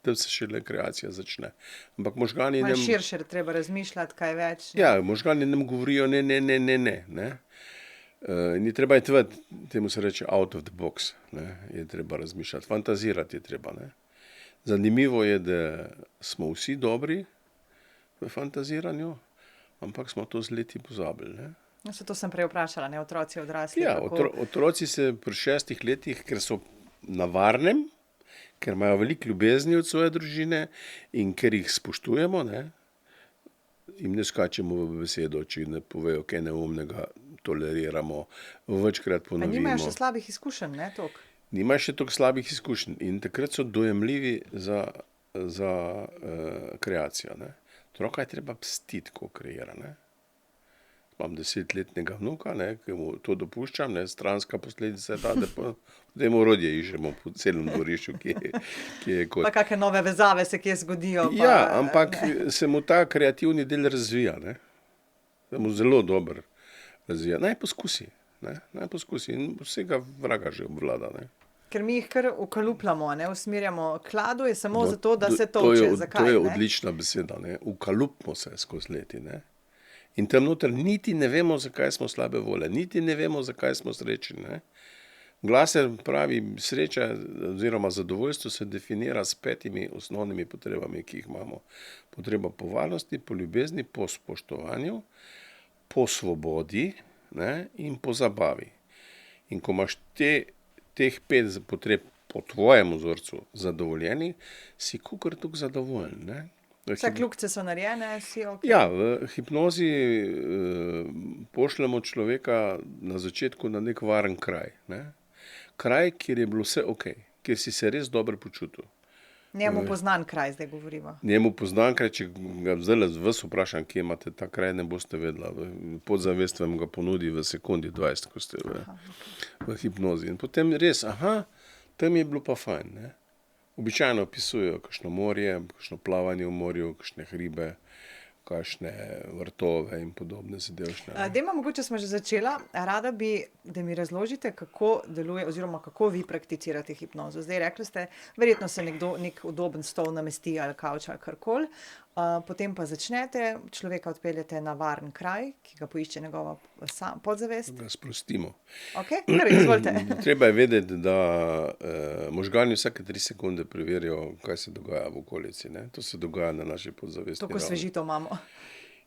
Tam se šele kreacija začne. Ampak možgani Malo nam... širše je treba razmišljati, kaj več. Ja, možgani nam govorijo ne. Ni treba iti ven, temu se reče out of the box, ne, je treba razmišljati, fantazirati je treba, ne. Zanimivo je, da smo vsi dobri v fantaziranju, ampak smo to z leti pozabili, ne. No, se to sem prej vprašala, ne, otroci, odrasli. Ja, kako- otroci se pri 6 letih, ker so na varnem, ker imajo veliko ljubezni od svoje družine in ker jih spoštujemo, ne, jim ne skačemo v besedo, če ne povejo kaj neumnega, toleriramo, večkrat Pa ponovimo. nimajo še slabih izkušenj, ne, toliko. Nimajo še toliko slabih izkušenj in takrat so dojemljivi za kreacijo. Ne. Otroka je treba pstiti, ko kreira. Ne. Imam 10-letnega vnuka, ne, ki mu to dopuščam, ne, stranska posledica je ta, da potem orodje iščemo po celem dvorišču, ki je kot... Pa kakšne nove vezave se kje zgodijo. Pa, Ja, ampak se mu ta kreativni del razvija, ne. Se mu zelo dober razvija. Naj poskusi in vsega vraga že obvlada, ne. Ker mi jih kar ukalupljamo, ne, usmerjamo. Kladu je samo No, zato, da se to tolče. je, Zakaj, to je ne? odlična beseda, ne. Ukalupimo se skozi leti, ne. In tam noter niti ne vemo, zakaj smo slabe volje, niti ne vemo, zakaj smo srečni, ne. Glaser pravi, sreča oziroma zadovoljstvo se definira s 5 osnovnimi potrebami, ki jih imamo. Potreba po varnosti, po ljubezni, po spoštovanju, po svobodi, ne, in po zabavi. In ko imaš teh 5 potreb po tvojem vzorcu zadovoljeni, si kakor toliko zadovoljen, ne. Vse kljukce so narejene, si ok. Ja, v hipnozi pošljemo človeka na začetku na nek varen kraj, ne. Kraj, kjer je bilo vse ok, kjer si se res dobro počutil. Njemu poznan kraj, zdaj govorimo. Njemu poznan kraj, če ga zdajle vas vprašam, kje imate ta kraj, ne boste vedela. Podzavest vam ga ponudi v sekundi 20, ko ste v hipnozi. In potem res, tam je bilo pa fajn, ne. Običajno opisujejo kakšno morje, kakšno plavanje v morju, kakšne hribe, kakšne vrtove in podobne zadevšne. Dajmo, mogoče smo že začela. Rada bi, da mi razložite, kako deluje oziroma kako vi prakticirate hipnozo. Zdaj rekli ste, verjetno se nekdo nek udoben stol namesti ali kavč ali karkoli. Potem pa začnete, človeka odpeljete na varen kraj, ki ga poišče njegova podzavest. Ga sprostimo. Ok, kar izvolite. Treba je vedeti, da možgani vsake 3 sekunde preverijo, kaj se dogaja v okolici. Ne? To se dogaja na naši podzavesti. To, ko svežito imamo.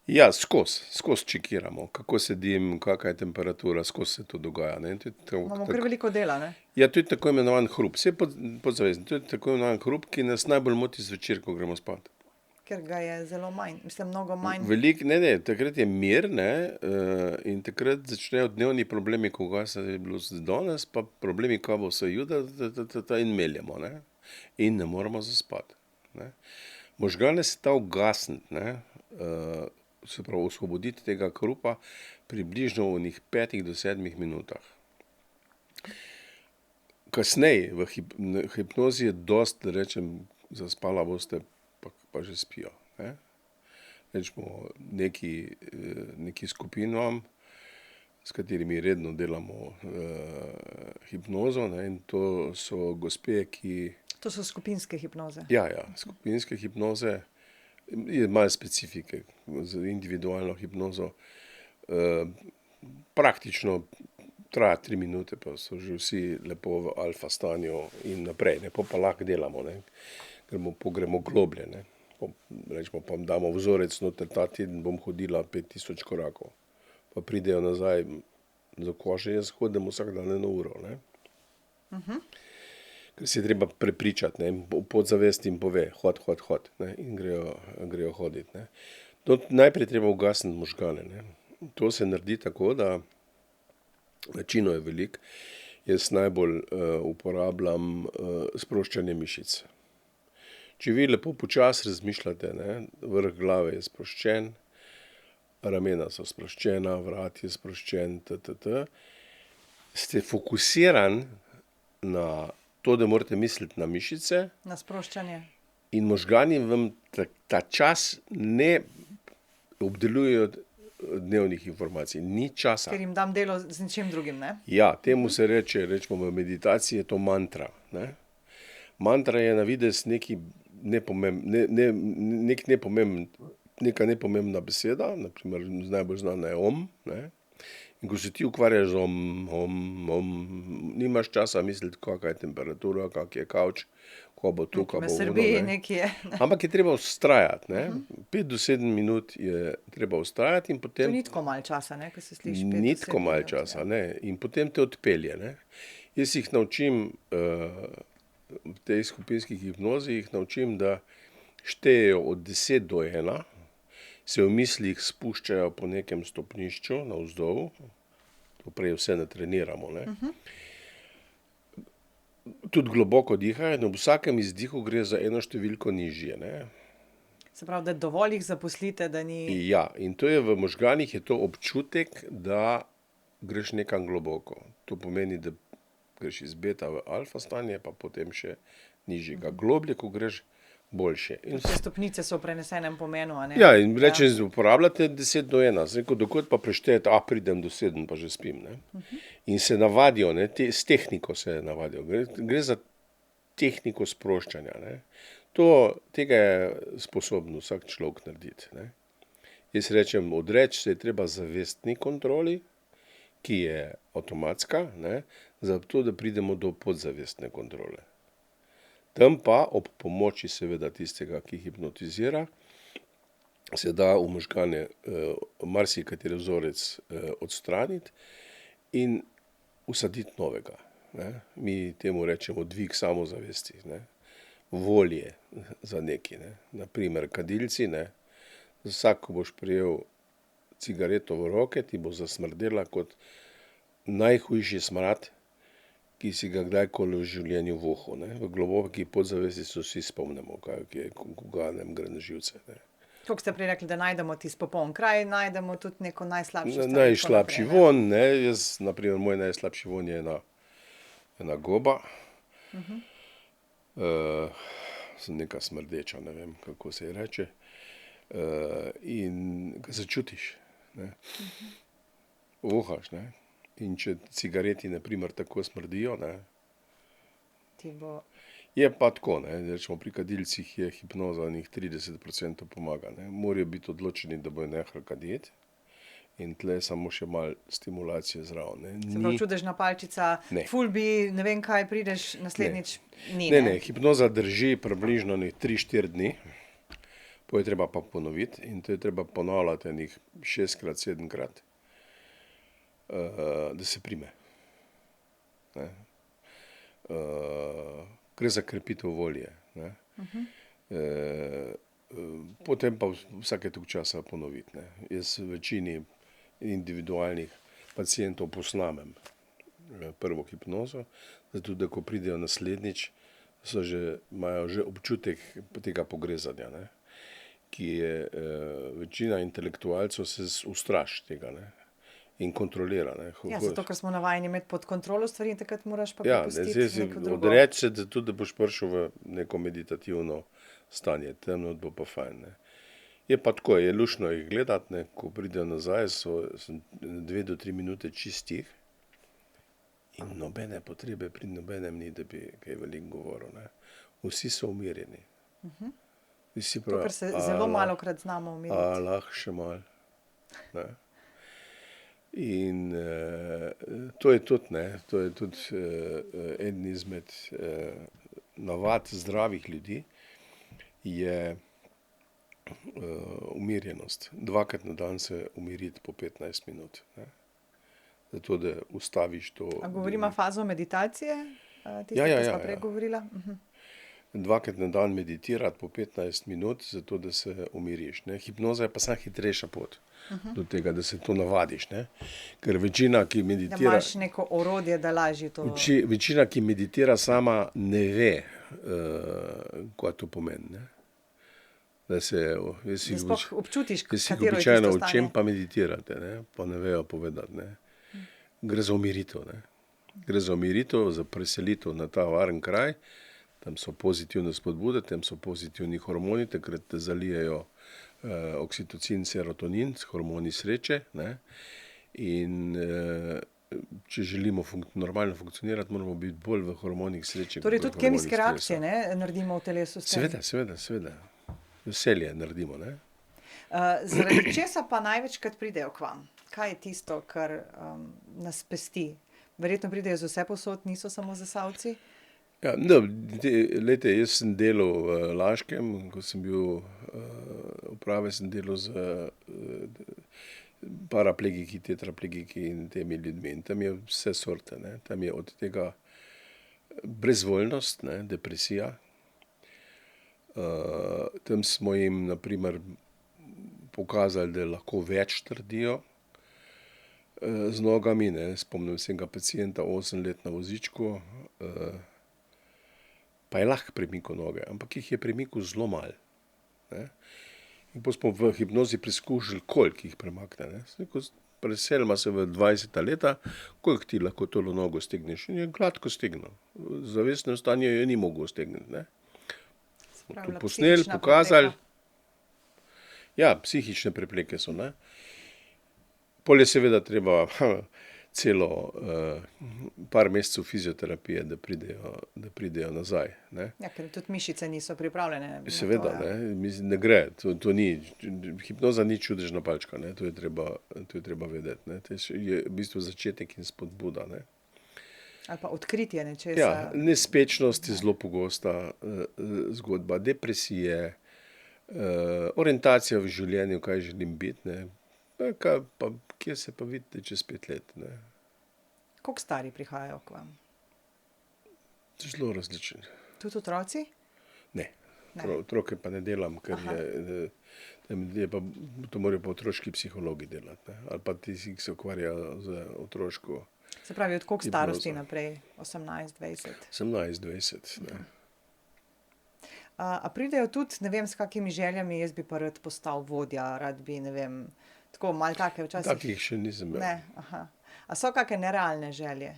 Ja, skozi čekiramo, kako sedim, kakšna je temperatura, skozi se to dogaja. Ne? Imamo kar veliko dela, ne? Ja, to je tako imenovan hrup. Vse podzavestni. To je tako imenovan hrup, ki nas najbolj moti zvečer, ko gremo spat. Ker ga je zelo manj, mislim, mnogo manj. Takrat je mir, ne, in takrat začnejo dnevni problemi, koga se je bilo danes, pa problemi, ko bo se jutra, in meljemo, ne, in ne moramo zaspati. Ne. Možgane se ta ugasniti, ne, se pravi osvoboditi tega hrupa približno v njih 5 do 7 minutah. Kasneje v hipnozi je dosti, da rečem, zaspala boste, pa že spijo. Ne? Rečemo, neki skupin imam, s katerimi redno delamo hipnozo, ne? In to so gospe, ki... To so skupinske hipnoze. Ja, skupinske hipnoze, je malo specifike z individualno hipnozo. Praktično traja 3 minute, pa so že vsi lepo v alfa stanju in naprej, ne? Pa lahko delamo, ne? Gremo globlje, ne? Rečemo, pa damo vzorec, noter ta teden bom hodila 5000 korakov. Pa pridejo nazaj za kože, jaz hodim vsak dan 1 uro. Ne? Ker se je treba prepričati, ne? Podzavest jim pove, hod, ne? In grejo hoditi. Ne? Najprej treba ugasniti možgane. Ne? To se naredi tako, da načinov je veliko. Jaz najbolj uporabljam sproščanje mišic. Če vi lepo počasi razmišljate, ne, vrh glave je sproščen, ramena so sproščena, vrat je sproščen, ste fokusiran na to, da morate misliti na mišice. Na sproščanje. In možgani vam ta čas ne obdelujejo dnevnih informacij, ni časa. Ker jim dam delo z ničem drugim, ne? Ja, temu se reče, rečemo v meditaciji, je to mantra. Ne? Mantra je na videz neka nepomembna beseda, naprimer najbolj znana je om, ne? In ko se ti ukvarjaš z nimaš časa misliti, kakšna je temperatura, kak je kavč, ko bo tu, ko bo Me srbi nekje. Ampak je treba vztrajati, ne? 5 do 7 minut je treba vztrajati in potem... To ni tako malo časa, ne, ko se sliši 5 do 7 minut. Ni tako malo časa, ne, in potem te odpelje, ne. Jaz jih naučim, v tej skupinski hipnozi jih naučim, da štejejo od 10 do 1, se v mislih spuščajo po nekem stopnišču navzdol, to prej vse natreniramo, ne. Tudi globoko dihajo in ob vsakem izdihu gre za eno številko nižje, ne. Se pravi, da dovolj jih zaposlite, da ni... Ja, in to je v možganih je to občutek, da greš nekam globoko. To pomeni, da greš iz beta v alfa stanje, pa potem še nižjega. Globlje, ko greš, boljše. Te stopnice so v prenesenem pomenu, a ne? Ja, in reče, uporabljate 10 do 1. Zdaj, dokot pa preštejete, pridem do 7, pa že spim, ne. In se navadijo, ne, s tehniko se navadijo. Gre za tehniko sproščanja, ne. Tega je sposoben vsak človek narediti, ne. Jaz rečem, odreči se je treba zavestni kontroli, ki je avtomatska, ne, zato, da pridemo do podzavestne kontrole. Tam pa ob pomoči seveda tistega, ki hipnotizira, se da v možgane marsikateri vzorec odstraniti in usaditi novega, ne. Mi temu rečemo dvig samozavesti, ne. Volje za neki, ne. Na primer kadilci, ne. Vsak, ko boš prijel cigareto v roke, ti bo zasmrdela kot najhujši smrad, ki si ga kdajkoli v življenju vohal, ne. V globoki podzavesti se vsi spomnimo, koga nam gre na živce, ne. Kako ste prej rekli, da najdemo tisti popoln kraj, najdemo tudi neko najslabšo stvar. Najslabši vonj, ne. Jaz, na primer, moj najslabši vonj je ena goba. Neka smrdeča, ne vem, kako se ji reče. In ga začutiš, ne. Vohaš, ne. In če cigareti, na primer, tako smrdijo, ne. Je pa tako, ne, rečemo, pri kadilcih je hipnoza njih 30% pomaga, ne. Morajo biti odločeni, da bojo nehali kaditi in tle samo še malo stimulacije zraven, ne. Se pravi, čudežna palčica, Ne. ful bi, ne vem kaj, prideš naslednjič, ni, Ne, hipnoza drži približno 3-4 dni, potem je treba pa ponoviti in to je treba ponavljati enih 6-krat, 7-krat, da se prime. Ne. Gre za krepitev volje, ne. Potem pa vsake toliko časa ponoviti, ne. Jaz večini individualnih pacientov posnamem prvo hipnozo, zato da ko pridejo naslednjič, imajo že občutek tega pogrezanja, ne, ki je večina intelektualcev se ustraši tega, ne, in kontrolira, ne. Ja, zato, ker smo navajeni imeti pod kontrolo stvari in takrat moraš pa Ja, prepustiti neko drugo. odreči se, zato da boš prišel v neko meditativno stanje, temno bo pa fajn, ne. Je pa tako, je luštno jih gledati, ne, ko pridejo nazaj, sem 2 do 3 minute čistih in nobene potrebe pri nobenem ni, da bi kaj veliko govoril, ne. Vsi so umirjeni. Vsi To, ker se zelo malokrat znamo umiriti. lahko še malo, ne. In to je tudi, ne, to je tudi eden izmed navad zdravih ljudi, je umirjenost. 2-krat na dan se umiriti po 15 minut, ne. Zato, da ustaviš to. A govorimo fazo meditacije? Tiste, Ja, ki sva ja. prej govorila? 2-krat na dan meditirati po 15 minut, zato da se umiriš, ne. Hipnoza je pa samo hitrejša pot do tega, da se to navadiš, ne. Ker večina, ki Da meditira, imaš neko orodje, da lažje to... večina, ki meditira sama, ne ve, kaj to pomeni, ne. Da se, jaz Da sploh občutiš, jaz jih katero je običajno tisto učim, stanje. pa meditirate, ne, pa ne vejo povedati, ne. Gre za umiritev, ne. Gre za umiritev, za preselitev na ta varen kraj, tam so pozitivne spodbude, tam so pozitivni hormoni, takrat te zalijejo oksitocin, serotonin, hormoni sreče, ne. In če želimo normalno funkcionirati, moramo biti bolj v hormonih sreče. Torej kot v tudi kemijske hormonih reakcije, stresa. ne, naredimo v telesu s tem. Seveda. Veselje naredimo, ne. Zaradi česa pa največkrat pridejo k vam? Kaj je tisto, kar nas pesti? Verjetno pridejo z vsepovsod, niso samo Zasavci? Ja, no, glejte, jaz sem delal v Laškem, ko sem bil uprave, sem delal z paraplegiki, tetraplegiki in temi ljudmi. In tam je vse sorte, ne. Tam je od tega brezvoljnost, ne, depresija. Tam smo jim na primer pokazali, da lahko več trdijo z nogami, ne. Spomnim se enega pacienta, 8 let na vozičku, pa je lahko premikal noge, ampak jih je premikal zelo malo, ne. In potem smo v hipnozi preskušali, koliko jih premakne, ne. Sem rekel, preselimo se v 20. leta, koliko ti lahko tole nogo stegneš? In je gladko stegnil. V zavestnem stanju je ni mogel stegniti, ne. Smo to Pravila posneli, psihična pokazali. prepreka. Ja, psihične prepreke so, ne. Pol je seveda treba celo par mesecev fizioterapije, da pridejo nazaj, ne. Ja, ker tudi mišice niso pripravljene na to, Seveda, ja. ne, mislim, ne gre, to ni, hipnoza ni čudežna palčka, ne, to je treba vedeti, ne, to je v bistvu začetek in spodbuda, ne. Ali pa odkritje nečesa. Ja, nespečnost je zelo pogosta zgodba, depresije, orientacija v življenju, kaj želim biti, ne, pa kje se pa vidite čez 5 let, ne. Koliko stari prihajajo k vam? Zelo različni. Tudi otroci? Ne, Ne. otroke pa ne delam, ker je pa, to morajo pa otroški psihologi delati, ne, ali pa tisti, ki se ukvarjajo z otroško. Se pravi, od koliko Hipnoza. starosti naprej? 18, 20? 18, 20, ne. A pridejo tudi, ne vem, s kakimi željami, jaz bi pa rad postal vodja, rad bi, ne vem, tako malo take včasih. Takih še nisem imel. Ne, aha. A so kakšne nerealne želje?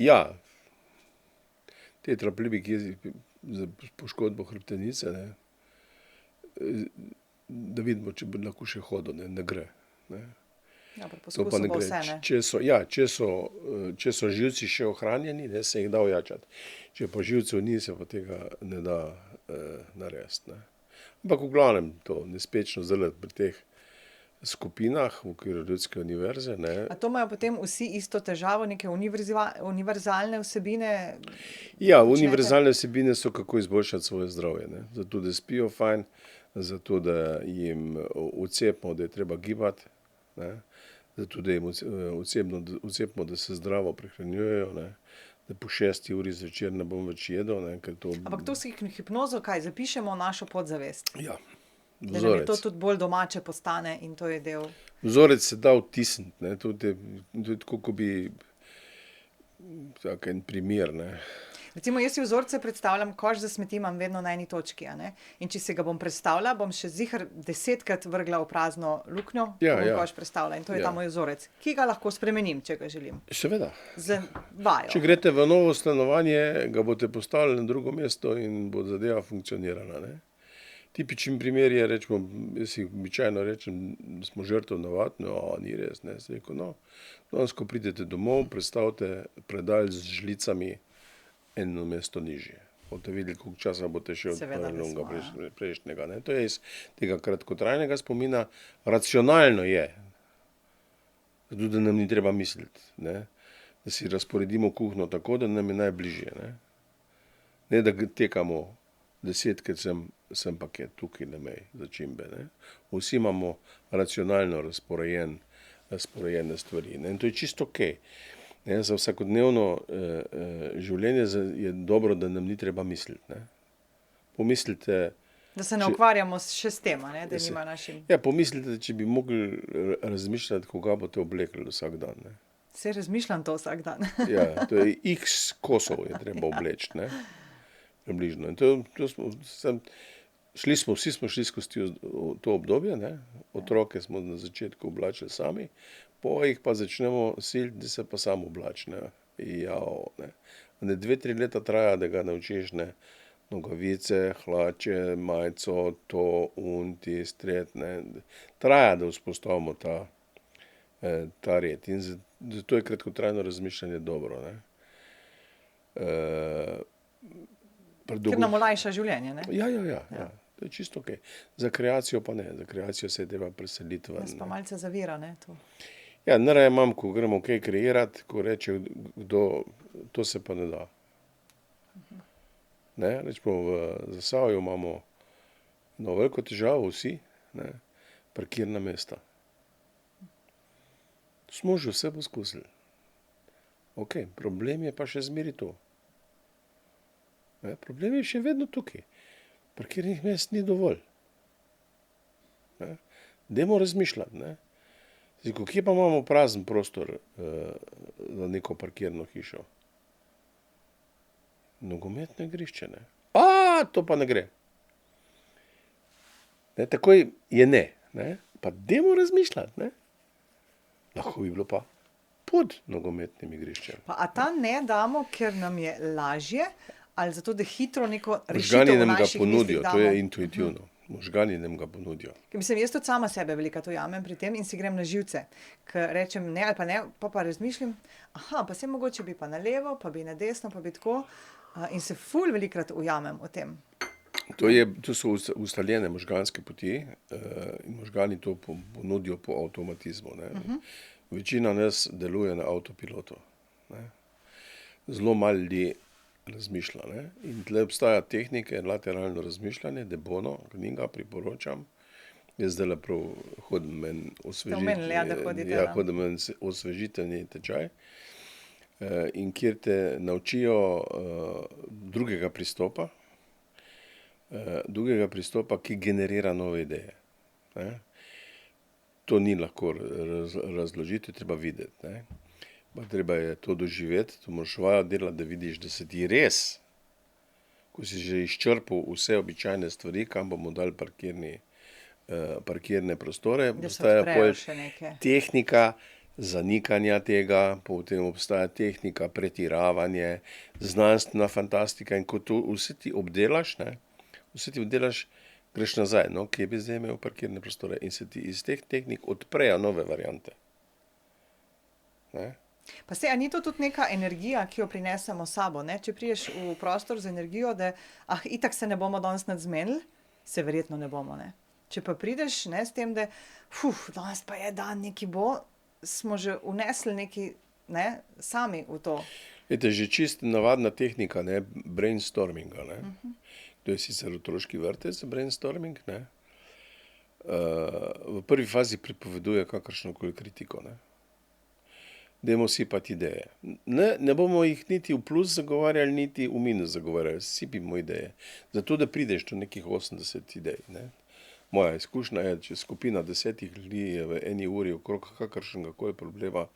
Ja, tetraplegik je za poškodbo hrbtenice, ne, da vidimo, če bo lahko še hodil, ne gre, ne. Ja, pri To pa poskusu ne bo gre. vse, ne? Če so živci še ohranjeni, ne, se jih da ojačati. Če pa živcev ni, se pa tega ne da narediti. Ne. Ampak v glavnem to nespečno zdaj pri teh skupinah v okviru Ljudske univerze. Ne. A to imajo potem vsi isto težavo, neke univerzalne vsebine? Ja, počnete? univerzalne vsebine so, kako izboljšati svoje zdravje. Ne. Zato, da spijo fajn, zato, da jim vcepimo, da je treba gibati, ne. Zato, da jim vcepimo, da se zdravo prehranjujejo, ne. Da po 6 uri zvečer ne bom več jedel. Ne, ker to... Ampak to s hipnozo kaj? Zapišemo v našo podzavest? Ja, Da nam je to vzorec. tudi bolj domače postane in to je del... Vzorec se da vtisniti, ne. To je tako, ko bi tak en primer, ne. Recimo, jaz si vzorce predstavljam, koš za smeti imam vedno na eni točki, a ne? In če si ga bom prestavila, bom še ziher 10-krat vrgla v prazno luknjo, Ja, ko bom ja. koš prestavila. In to je Ja. ta moj vzorec, ki ga lahko spremenim, če ga želim. Seveda. Z vajo. Če greste v novo stanovanje, ga boste postavili na drugo mesto in bo zadeva funkcionirala. Ne? Tipičen primer je, rečemo, jaz si običajno rečem, smo žrtev navad, no, ni res, ne, sem rekel, no, danes, ko pridete domov, predstavite predal z žlicami eno mesto nižje. Boste videli, koliko časa boste še Seveda, da smo, prejšnjega. Ne? To je iz tega kratkotrajnega spomina. Racionalno je, zato da nam ni treba misliti, ne? Da si razporedimo kuhno tako, da nam je najbližje. Ne da tekamo 10-krat sem paket tukaj na meji začimbe. Ne? Vsi imamo racionalno razporejene stvari. Ne? In to je čisto okej. Ne, za vsakodnevno življenje je dobro, da nam ni treba misliti. Ne. Pomislite, Da se ne ukvarjamo še s tem, a ne? Da nima našim... ja, pomislite, če bi mogli razmišljati, koga boste oblekli vsak dan. Ne. Se razmišljam to vsak dan. Ja, to je x kosov je treba obleči, ne. Približno. In vsi smo šli skozi to obdobje, ne. Otroke smo na začetku oblačili sami, po jih pa začnemo siliti, da se pa sam oblači, ne. Jao, ne. 2-3 leta traja, da ga naučiš, ne. Nogavice, hlače, majico, to, tret, ne. Traja, da vzpostavimo ta red. In zato je kratkotrajno razmišljanje dobro, ne. Ker nam olajša življenje, ne? Ja. To je čisto okej. Za kreacijo pa ne. Za kreacijo se je treba preseliti ven. Nas pa malce zavira, ne, to. Ja, najraje imam, ko gremo kaj kreirati, ko reče kdo, to se pa ne da. Ne, rečemo, v Zasavju imamo eno veliko težavo vsi, ne, parkirna mesta. Smo že vse poskusili. Okej, problem je pa še zmeraj to. Ne, problem je še vedno tukaj. Parkirnih mest ni dovolj. Ne. Dajmo razmišljati, ne. Zdaj, kje pa imamo prazen prostor za neko parkirno hišo? Nogometno igrišče, ne. To pa ne gre. Ne, takoj je ne. Pa dajmo razmišljati, ne. Lahko bi bilo pa pod nogometnim igriščem. Pa a ta ne damo, ker nam je lažje, ali zato, da hitro neko Možgani rešitev v nam ga naših ponudijo, mislih to je damo? intuitivno. Možgani nam ga ponudijo. Ker mislim, jaz tudi sama sebe velikokrat ujamem pri tem in si grem na živce. Ker rečem ne ali pa ne, pa razmišljam, pa saj mogoče bi pa na levo, pa bi na desno, pa bi tako. In se ful velikokrat ujamem o tem. To so ustaljene možganske poti in možgani to ponudijo po avtomatizmu. Ne. Večina nas deluje na avtopilotu. Ne. Zelo malo ljudi razmišlja. Ne. In tle obstaja tehnike, lateralno razmišljanje, Debono, knjiga, priporočam. Jaz zdajle prav hodim en osvežitveni tečaj. In kjer te naučijo drugega pristopa, ki generira nove ideje. Ne. To ni lahko razložiti, treba videti. Ne. Pa treba je to doživeti, to moraš vajo delati, da vidiš, da se ti res, ko si že izčrpal vse običajne stvari, kam bomo dali parkirne prostore, obstaja tehnika zanikanja tega, potem obstaja tehnika pretiravanje, znanstvena fantastika in ko to vse ti obdelaš, greš nazaj, kje bi zdaj imel parkirne prostore in se ti iz teh tehnik odprejo nove variante. Ne? Pa se, a ni to tudi neka energija, ki jo prinesemo s sabo, ne? Če priješ v prostor z energijo, da itak se ne bomo danes nadzmenili, se verjetno ne bomo, ne? Če pa prideš, ne, s tem, da danes pa je dan, neki bo, smo že vnesli neki, ne, sami v to. Vete, že čisto navadna tehnika, ne, brainstorminga, ne. To je sicer otroški vrtec, brainstorming, ne. V prvi fazi pripoveduje kakršnokoli kritiko, ne. Dajmo sipati ideje. Ne bomo jih niti v plus zagovarjali, niti v minus zagovarjali. Sipimo ideje. Zato, da prideš do nekih 80 idej, ne. Moja izkušnja je, če skupina 10 ljudi je v eni uri okrog kakršnega koli problema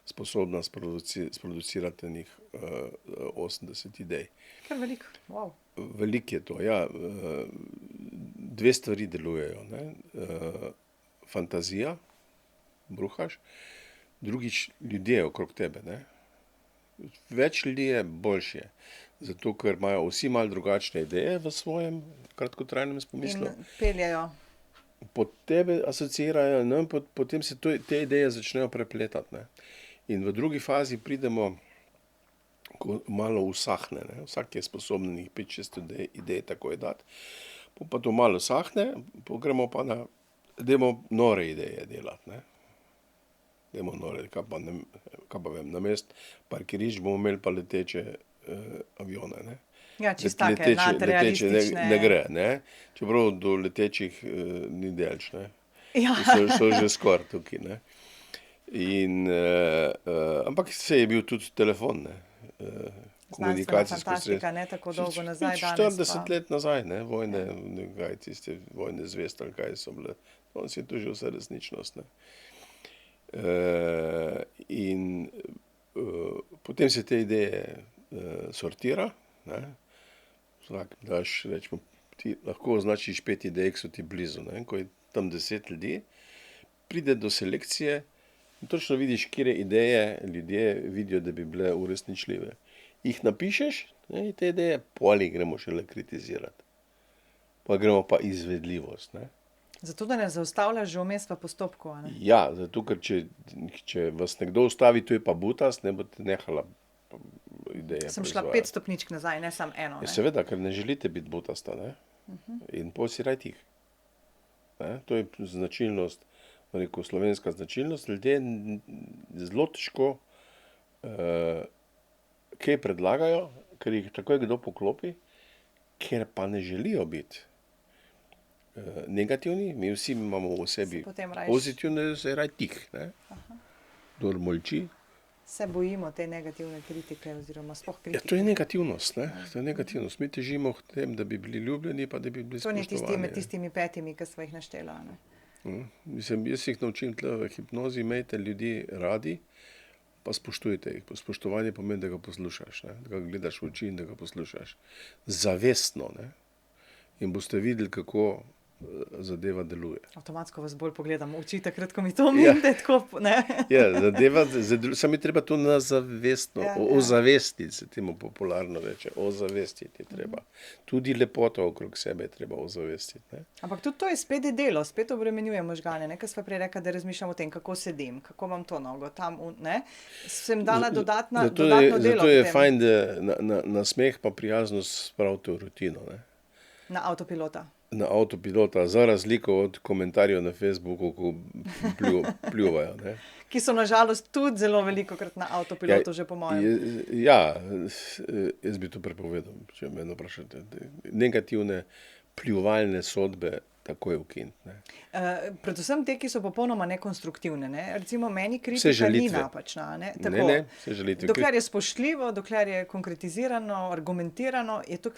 sposobna sproducirati njih 80 idej. Kar veliko, wow. Veliko je to, ja. Dve stvari delujejo, ne. Fantazija, bruhaš, drugič ljudje okrog tebe, ne. Več ljudi je boljše, zato ker imajo vsi malo drugačne ideje v svojem kratkotrajnem pomislu. In peljajo. Pod tebe asociirajo, ne, potem se te ideje začnejo prepletati, ne. In v drugi fazi pridemo, ko malo usahne, ne. Vsak je sposoben jih 5-6 idej takoj dati. Pa to malo usahne, gremo pa dajmo nore ideje delati, ne. Dajmo nore, kaj pa vem, namesto parkirišč bomo imeli pa leteče avione, ne. Ja, čisto take nadrealistične. Ne gre, ne. Čeprav do letečih ni daleč, ne. Ja. So že skoraj tukaj, ne. Ampak se je bil tudi telefon, ne. Komunikacijsko fantastika, ne tako dolgo nazaj, danes 40 let nazaj, ne, vojne, kaj tiste vojne zvezd ali kaj so bile. Danes je to že vse resničnost, ne. Potem se te ideje sortira, ne. Vsak daš, rečemo, ti lahko označiš 5 idej, ki so ti blizu, ne. Ko je tam 10 ljudi, pride do selekcije in točno vidiš, katere ideje ljudje vidijo, da bi bile uresničljive. Jih napišeš, ne, in te ideje, poli gremo šele kritizirati. Pa gremo pa izvedljivost, ne. Zato, da ne zaustavljaš že vmes v postopku, a ne? Ja, zato, ker če vas nekdo ustavi, to je pa butast, ne boste nehala ideje Sem šla 5 stopničk nazaj, ne samo eno, ne? Seveda, ker ne želite biti butasta, ne. In pol si raj tih. Ne? To je značilnost, rekel, slovenska značilnost. Ljudje zelo težko kaj predlagajo, ker jih takoj kdo poklopi, ker pa ne želijo biti negativni. Mi vsi imamo v sebi pozitivne, se raj tih, ne. Kdor molči. Se bojimo te negativne kritike oziroma sploh kritike. Ja, to je negativnost, ne. To je negativnost. Mi težimo k tem, da bi bili ljubljeni, pa da bi bili spoštovani. To ni med tistimi 5, ki sva jih naštela, ne. Mislim, jaz jih naučim tle v hipnozi, imejte ljudi radi, pa spoštujte jih. Spoštovanje pomeni, da ga poslušaš, ne. Da ga gledaš v oči in da ga poslušaš. Zavestno, ne. In boste videli, kako zadeva deluje. Avtomatsko vas bolj pogledam v oči, takrat, ko mi to omenite, tako, ne. Ja, zadeva, samo je treba to nazavestno, ozavestiti, se temu popularno reče, ozavestiti je treba. Tudi lepoto okrog sebe je treba ozavestiti, ne. Ampak tudi to je spet delo, spet obremenjuje možgane, ne, ker sva prej rekla, da razmišljam o tem, kako sedim, kako imam to nogo, tam, ne. Sem dala dodatno delo. Zato je fajn, da na smeh pa prijaznost spravite v rutino, ne. Na avtopilota. Na avtopilota, za razliko od komentarjev na Facebooku, ko pljuvajo, ne. Ki so nažalost tudi zelo velikokrat na avtopilotu, že po mojem. Ja, jaz bi to prepovedal, če me vprašate. Negativne pljuvalne sodbe takoj ukiniti, ne. Predvsem te, ki so popolnoma nekonstruktivne, ne. Recimo meni kritika ni napačna, ne. Tako, ne, vse žalitve. Dokler je spoštljivo, dokler je konkretizirano, argumentirano, je to,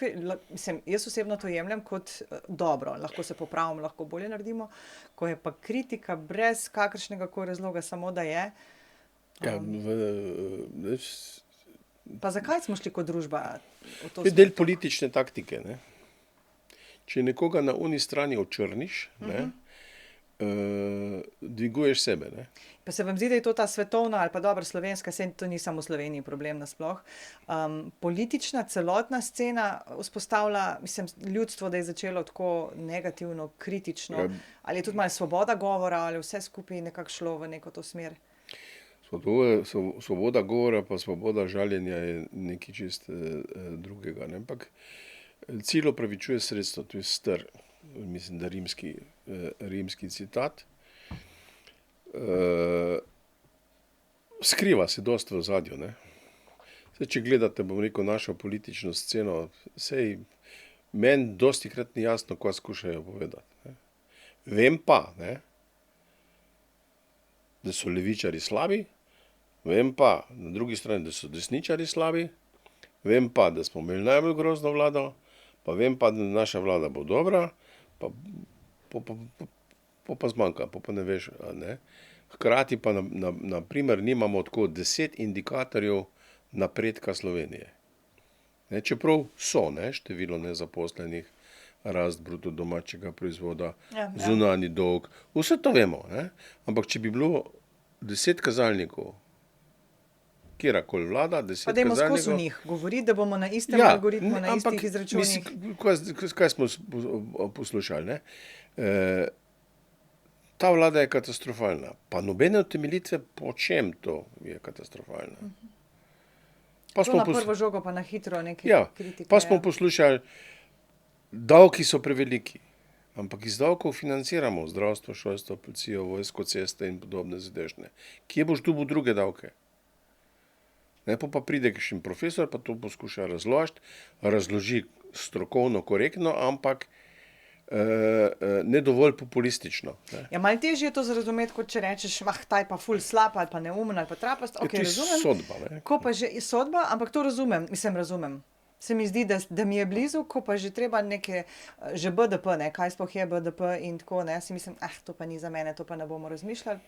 mislim, jaz osebno to jemljem kot dobro. Lahko se popravimo, lahko bolje naredimo. Ko je pa kritika brez kakršnega koli razloga, samo da je. Pa zakaj smo šli kot družba v to smer? Je del politične taktike, ne. Če nekoga na oni strani očrniš, ne, dviguješ sebe, ne. Pa se vam zdi, da je to ta svetovna ali pa dobra slovenska, saj to ni samo v Sloveniji problem nasploh, politična celotna scena vzpostavlja, mislim, ljudstvo, da je začelo tako negativno, kritično, ali je tudi malo svoboda govora, ali vse skupaj nekako šlo v neko to smer? Svoboda govora pa svoboda žaljenja je nekaj čist drugega. Ne? Ampak cilj opravičuje sredstvo, to je star, mislim, da rimski citat. Skriva se dosti v ozadju. Ne? Zdaj, če gledate, bom rekel, našo politično sceno, sej meni dostikrat ni jasno, kaj skušajo povedati. Ne? Vem pa, ne, da so levičari slabi, vem pa na drugi strani, da so desničari slabi, vem pa, da smo imeli najbolj grozno vlado, pa vem pa, da naša vlada bo dobra, pa zmanjka, pa ne veš. Ne? Hkrati pa na primer nimamo tako 10 indikatorjev napredka Slovenije. Ne? Čeprav so, ne? Število nezaposlenih, rast bruto domačega proizvoda, zunanji dolg, vse to vemo. Ne? Ampak če bi bilo 10 kazalnikov, kjerakoli vlada, 10 Pa dajmo kazalnikov... skozi njih govoriti, da bomo na istem algoritmu, na istih izračunih. Kaj smo poslušali? Ne? Ta vlada je katastrofalna. Pa nobene utemeljitve, po čem to je katastrofalna. Pa To na prvo žogo pa na hitro neke kritike. Pa smo poslušali, davki so preveliki, ampak iz davkov financiramo zdravstvo, šolstvo, policijo, vojsko, ceste in podobne zadevščine. Kje boš dobil druge davke? Ne, pa pride kakšen profesor, pa to poskuša razloži strokovno, korektno, ampak ne dovolj populistično. Ne. Ja, malo težje je to razumeti, kot če rečeš, ta je pa ful slab, ali pa neumen, ali pa trapast. Okay, razumem. Sodba. Ne. Ko pa že je sodba, ampak to razumem. Se mi zdi, da mi je blizu, ko pa že treba neke, že BDP, ne, kaj sploh je BDP in tako, ne, si mislim, to pa ni za mene, to pa ne bomo razmišljali,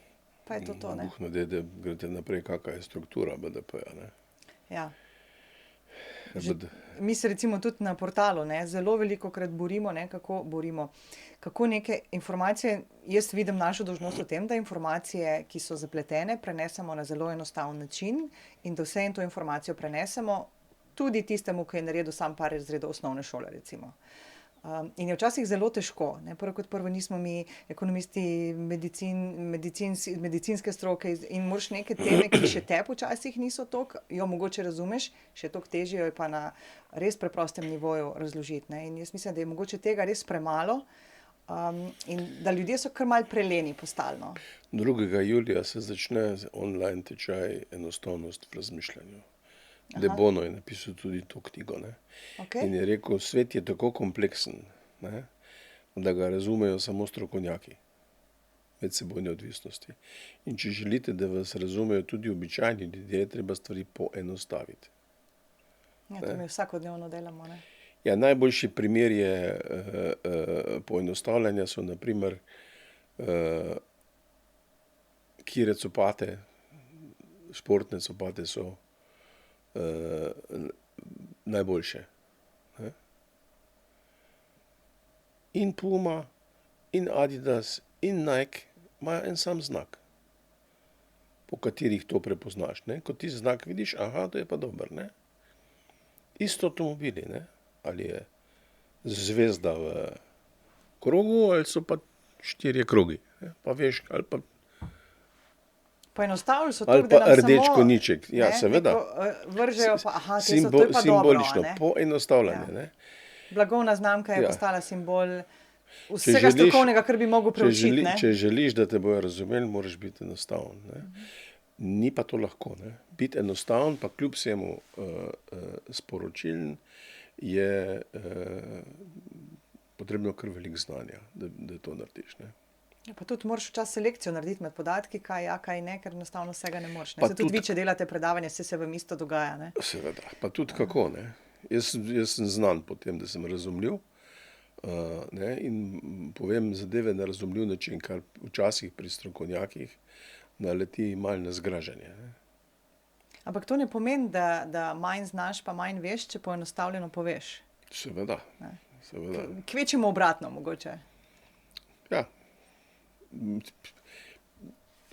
pa je to, ne. Buh nadede, greste naprej, kakva je struktura BDP-ja, ne. Ja. Mi se recimo tudi na portalu, ne, zelo velikokrat borimo, ne, kako neke informacije, jaz vidim našo dolžnost v tem, da informacije, ki so zapletene, prenesemo na zelo enostaven način in da vse in to informacijo prenesemo tudi tistemu, ki je naredil sam par razredov osnovne šole, recimo. In je včasih zelo težko, ne, prvo nismo mi ekonomisti, medicinske stroke in moraš neke teme, ki še te včasih niso toliko, jo mogoče razumeš, še toliko težje jo je pa na res preprostem nivoju razložiti, ne, in jaz mislim, da je mogoče tega res premalo, in da ljudje so kar malo preleni postali, no. 2. julija se začne online tečaj enostavnost v razmišljanju. De Bono je napisal tudi to knjigo, ne. Okay. In je rekel, svet je tako kompleksen, ne, da ga razumejo samo strokovnjaki medsebojne odvisnosti. In če želite, da vas razumejo tudi običajni ljudje, je treba stvari poenostaviti. Ja, to mi vsakodnevno delamo, ne. Ja, najboljši primer je poenostavljanja so na primer katere copate, športne copate so najboljše. Ne? In Puma, in Adidas, in Nike imajo en sam znak, po katerih to prepoznaš. Ne? Ko ti znak vidiš, to je pa dober. Ne? Isto avtomobili, ne? Ali je zvezda v krogu, ali so pa 4 krogi. Ne? Pa veš, ali pa Poenostavili so to, ali pa rdeč koniček. Ja, seveda. Vržejo pa, to je pa simbolično, dobro, poenostavljanje. Ja. Ne? Blagovna znamka je postala simbol vsega strokovnega, kar bi mogel preučiti. Če želiš, da te bojo razumeli, moraš biti enostaven. Ne? Ni pa to lahko. Ne? Biti enostaven, pa kljub vsemu sporočilen, je potrebno kar veliko znanja, da to narediš. Ne? Ja, pa tudi moraš včasih selekcijo narediti med podatki, kaj ja, kaj ne, ker enostavno vsega ne moreš. Se tudi vi, če delate predavanje, se vam isto dogaja. Ne? Seveda, pa tudi kako. Ne? Jaz sem znan po tem, da sem razumljiv, ne? In povem zadeve na razumljiv način, kar včasih pri strokovnjakih naleti malo na zgražanje. Ne? Ampak to ne pomeni, da manj znaš, pa manj veš, če poenostavljeno poveš. Seveda. Kvečemo obratno, mogoče. Ja.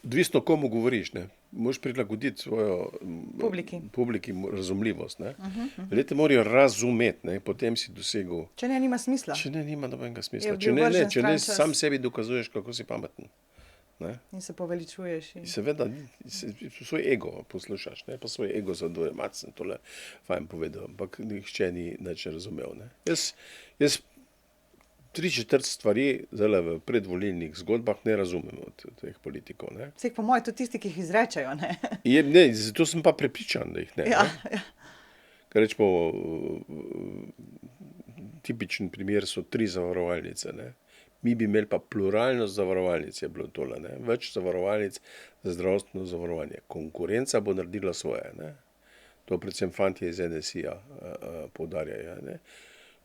Odvisno, komu govoriš, ne. Moraš prilagoditi svojo publiki razumljivost, ne. Ljudje morajo razumeti, ne, potem si dosegel. Če ne, nima smisla. Če ne, nima nobenega smisla. Če ne, sam sebi dokazuješ, kako si pameten. Ne? In se poveličuješ. In seveda, svoj ego poslušaš, ne? Pa svoj ego zaduje, sem tole fajn povedal, ampak nihče ni nič razumel. Ne? Jaz 3/4 stvari zdaj v predvolilnih zgodbah ne razumem od teh politikov. Ne? Vseh po mojem, tudi tisti, ki jih izrečejo, ne? Ne, zato sem pa prepričan, da jih ne. Ja, Ne? ja. Ker rečemo, tipičen primer so 3 zavarovalnice. Ne? Mi bi imeli pa pluralnost zavarovalnic, je bilo tole. Ne? Več zavarovalnic za zdravstveno zavarovanje. Konkurenca bo naredila svoje. Ne? To predvsem fantje iz NSI-ja poudarjajo. Ne?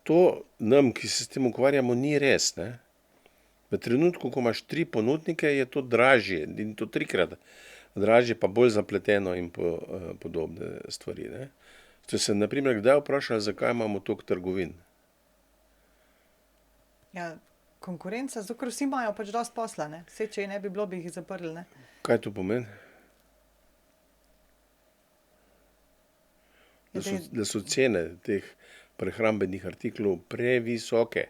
To nam, ki se s tem ukvarjamo, ni res. Ne? V trenutku, ko imaš 3 ponudnike, je to dražje in to 3-krat dražje, pa bolj zapleteno in podobne stvari. Ne? Ste se na primer kdaj vprašali, zakaj imamo toliko trgovin? Ja, konkurenca, zato ker vsi imajo pač dosti posla, ne? Saj, če ne bi bilo, bi jih zaprli, ne? Kaj to pomeni? Da so cene teh prehrambenih artiklov previsoke.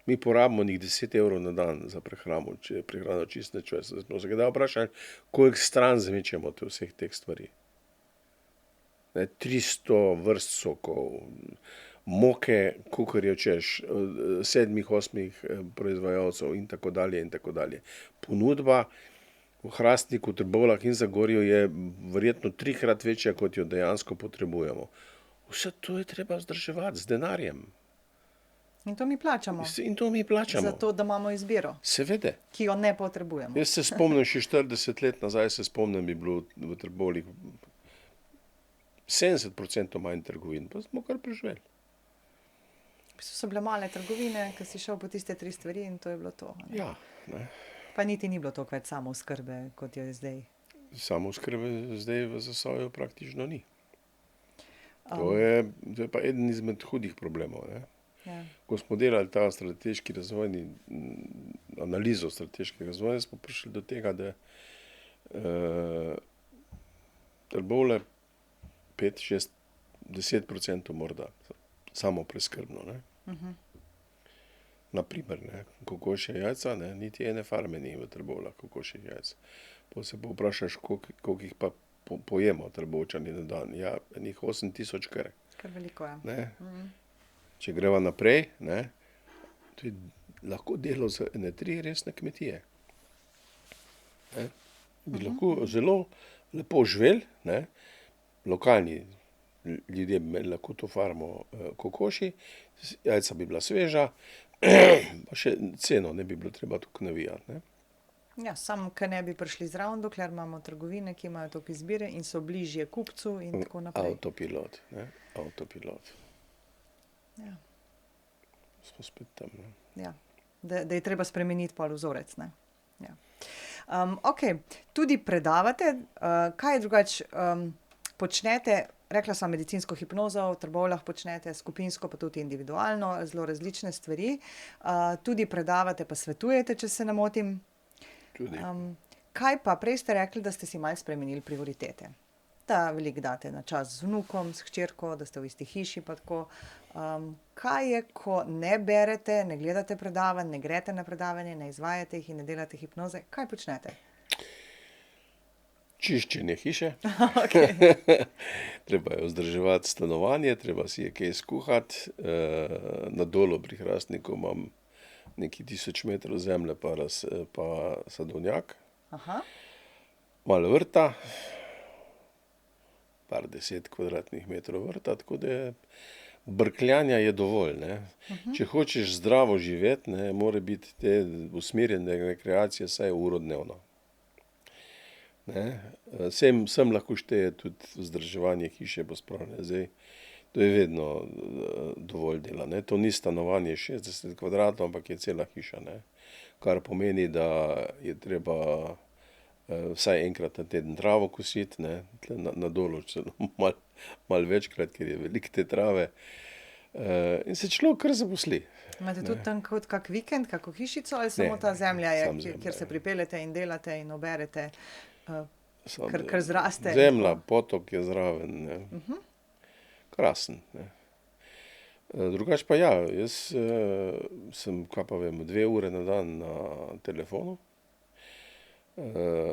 Mi porabimo njih 10 evrov na dan za prehrano, če je prehrana čisto nič več. Smo se kdaj vprašali, koliko stran zmečemo vseh teh stvari. 300 vrst sokov, moke, kakor jo češ, 7-8 proizvajalcev in tako dalje in tako dalje. Ponudba v Hrastniku, Trbovljah in Zagorju je verjetno 3-krat večja, kot jo dejansko potrebujemo. Vse to je treba vzdrževati z denarjem. In to mi plačamo. In to mi plačamo. Zato, da imamo izbiro, Seveda. ki jo ne potrebujemo. Jaz se spomnim, še 40 let nazaj se spomnim, bi bilo v Trbovljah 70% manj trgovin, pa smo kar preživeli. So bile male trgovine, ki si šel po tiste 3 stvari in to je bilo to. Ne? Ja, ne. Pa niti ni bilo toliko več samooskrbe, kot je zdaj. Samooskrbe zdaj v Zasavju praktično ni. To je pa eden izmed hudih problemov. Ne? Ja. Ko smo delali ta strateški razvojni, analizo strateškega razvoja, smo prišli do tega, da Trbovlje 5, 6, 10% morda samo preskrbno. Ne? Naprimer, ne, kokošje jajca, ne, niti ene farme ni v Trbovljah kokošjih jajc. Pa se vprašaš, koliko jih pa pojemo Trbovčani na dan. Ja, enih 8000 kar. Kar veliko je. Ne. Če greva naprej, ne, to je lahko delo za ene 3 resne kmetije. Ne. Bi lahko zelo lepo živeli, ne, lokalni ljudje bi imeli lahko to farmo kokoši, jajca bi bila sveža, pa še ceno ne bi bilo treba tukaj navijati. Ne. Ja, samo, ker ne bi prišli zraven, dokler imamo trgovine, ki imajo toliko izbire in so bližje kupcu in tako naprej. Avtopilot, ne, avtopilot. Ja. Smo spet tam, ne. Ja. Da je treba spremeniti pol vzorec, ne. Ja. Okej, tudi predavate, kaj drugače počnete, rekla sem medicinsko hipnozo, v Trbovljah počnete skupinsko, pa tudi individualno, zelo različne stvari. Tudi predavate, pa svetujete, če se ne motim. Tudi. Kaj pa, prej ste rekli, da ste si malo spremenili prioritete. Da veliko date na čas z vnukom, s hčerko, da ste v isti hiši, pa tako. Kaj je, ko ne berete, ne gledate predavanj, ne greste na predavanje, ne izvajate jih in ne delate hipnoze? Kaj počnete? Čiščenje hiše. Okej. Treba je vzdrževati stanovanje, treba si je kaj skuhati. Na Dolu pri Hrastniku imam nekaj 1000 metrov zemlje pa sadovnjak. Aha. Malo vrta, par 10 kvadratnih metrov vrta, tako da brkljanja je dovolj. Ne. Če hočeš zdravo živeti, ne, mora biti te usmerjene rekreacije vsaj uro dnevno. Ne. Sem lahko šteje tudi vzdrževanje hiše po spravne. Zdaj, to je vedno dovolj dela. Ne. To ni stanovanje 60 kvadratov, ampak je cela hiša. Ne. Kar pomeni, da je treba vsaj enkrat na teden travo kositi, ne. Tle na Dolu celo malo večkrat, ker je veliko te trave. In se človek kar zaposli. Imate tudi tam kot kak vikend, kako hišico, ali samo ta zemlja je, kjer se pripeljete in delate in oberete, kar zraste? Zemlja, potok je zraven. Ne. Krasen. Ne. Drugače pa ja, jaz sem, kaj pa vem, 2 ure na dan na telefonu.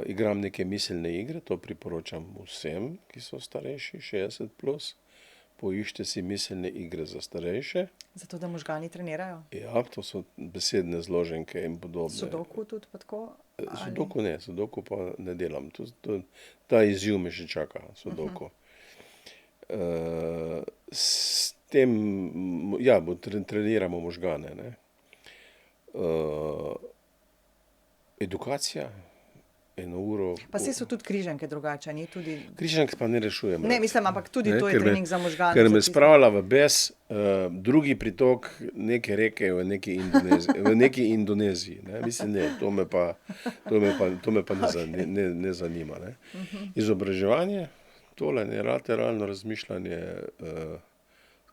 Igram neke miselne igre, to priporočam vsem, ki so starejši, 60 plus. Poiščite si miselne igre za starejše. Zato, da možgani trenirajo? Ja, to so besedne zloženke in podobne. Sudoku tudi pa tako? Sudoku ne, sudoku pa ne delam. Ta izziv me še čaka, sudoku. S tem, ja, treniramo možgane, ne. Edukacija, 1 uro. Pa saj so tudi križanke drugače, ni tudi... Križank pa ne rešujem. Ne, mislim, ampak tudi to je ker trening za možgane. Ker me za tiste- spravlja v bes, drugi pritok neke reke v neki Indoneziji. Ne? Mislim, ne, to me pa ne zanima. Ne? Izobraževanje, tole nelateralno razmišljanje,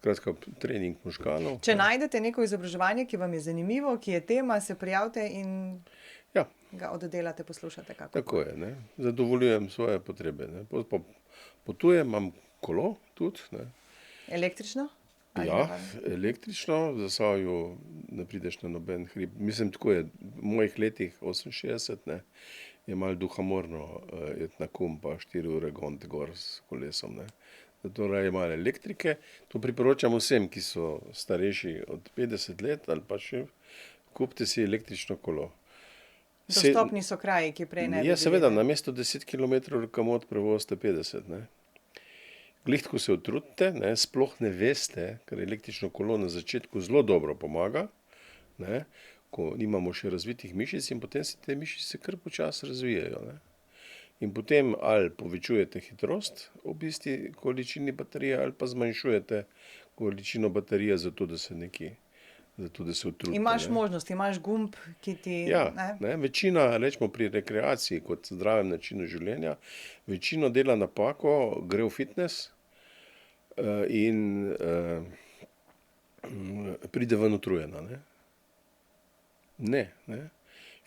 skratka trening možganov. Če najdete neko izobraževanje, ki vam je zanimivo, ki je tema, se prijavite in Ja, ga oddelate, poslušate kako. tako je. Ne? Zadovoljujem svoje potrebe. Ne? Potujem, imam kolo tudi. Ne? Električno? Ali Ja, navadno? električno, v Zasavju ne prideš na noben hrib. Mislim, tako je, v mojih letih 68, ne, je malo duhamorno iti na kum pa 4 ure gor s kolesom. Ne. Zato raje malo elektrike. To priporočam vsem, ki so starejši od 50 let ali pa še, kupite si električno kolo. Dostopni so kraji, ki prej ne bi Ja, seveda, bili, ne? namesto 10 km kamot prevozite 50, ne. Glih tako se utrudite, ne, sploh ne veste, ker električno kolo na začetku zelo dobro pomaga, ne, ko nimamo še razvitih mišic in potem se te mišice kar počasi razvijajo, ne. In potem ali povečujete hitrost ob isti količini baterije ali pa zmanjšujete količino baterije zato, da se utrudite. Imaš ne. možnost, imaš gumb, ki ti... Ja, ne? ne, večina, rečemo pri rekreaciji kot zdravem načinu življenja, večino dela napako, gre v fitness in pride ven utrujena. Ne.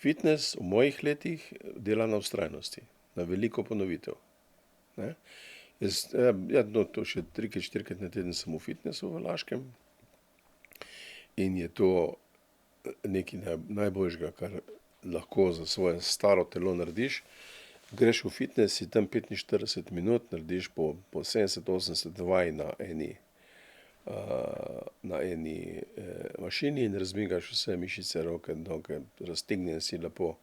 Fitness v mojih letih dela na vztrajnosti, na veliko ponovitev. Ne. To še 3-4 na teden sem v fitnessu v Laškem in je to nekaj najboljšega, kar lahko za svoje staro telo narediš. Greš v fitness, si tam 45 minut, narediš po 70-80 vaj na eni mašini in razmigaš vse mišice, roke, noge, raztegnjen si lepo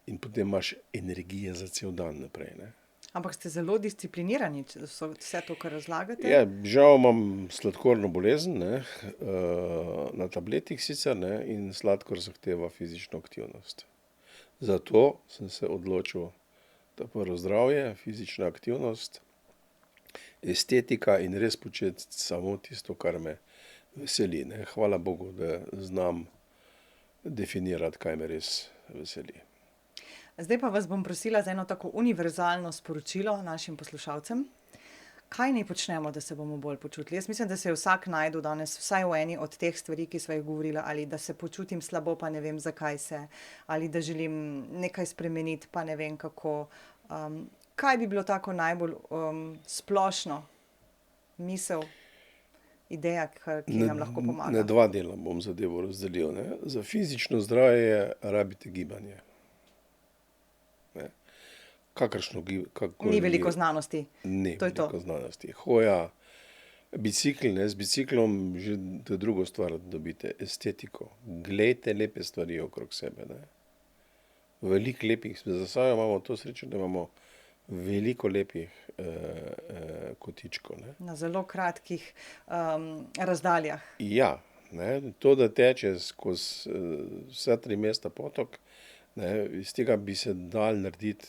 in potem imaš energije za cel dan naprej. Ne. Ampak ste zelo disciplinirani, vse to, kar razlagate. Ja, žal imam sladkorno bolezen, ne, na tabletih sicer, ne, in sladkor zahteva fizično aktivnost. Zato sem se odločil, da prvo zdravje, fizična aktivnost, estetika in res početi samo tisto, kar me veseli. Ne. Hvala Bogu, da znam definirati, kaj me res veseli. Zdaj pa vas bom prosila za eno tako univerzalno sporočilo našim poslušalcem. Kaj naj počnemo, da se bomo bolj počutili? Jaz mislim, da se je vsak našel danes vsaj v eni od teh stvari, ki sva jih govorila, ali da se počutim slabo, pa ne vem, zakaj se, ali da želim nekaj spremeniti, pa ne vem kako. Kaj bi bilo tako najbolj splošno misel, ideja, ki nam lahko pomaga? Na 2 dela bom zadevo razdelil. Ne. Za fizično zdravje rabite gibanje. Ni veliko znanosti. Ni To je to. veliko znanosti. Hoja, bicikl, ne, z biciklom že drugo stvar dobite, estetiko. Glejte lepe stvari okrog sebe. Ne. Veliko lepih, v Zasavju imamo to srečo, da imamo veliko lepih kotičkov. Ne. Na zelo kratkih razdaljah. Ja, ne, to, da teče skozi vsa 3 mesta potok, ne, iz tega bi se dal narediti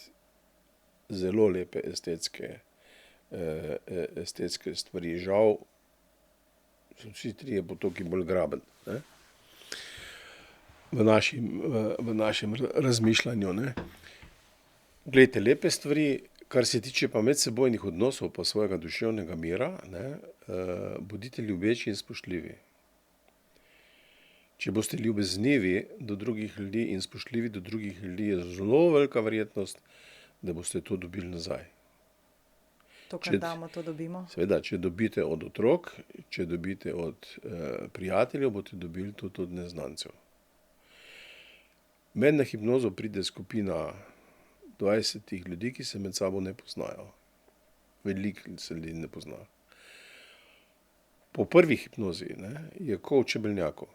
zelo lepe estetske stvari. Žal so vsi 3 potoki bolj graben, ne, v našem razmišljanju. Ne. Glejte lepe stvari, kar se tiče pa medsebojnih odnosov pa svojega duševnega mira, ne, bodite ljubeči in spoštljivi. Če boste ljubeznivi do drugih ljudi in spoštljivi do drugih ljudi, je zelo velika verjetnost, da boste to dobili nazaj. To, kar damo, to dobimo. Seveda, če dobite od otrok, če dobite od prijateljev, boste dobili tudi od neznancev. Meni na hipnozo pride skupina 20 ljudi, ki se med sabo ne poznajo. Veliko se ljudi ne pozna. Po prvi hipnozi je kot v čebelnjaku.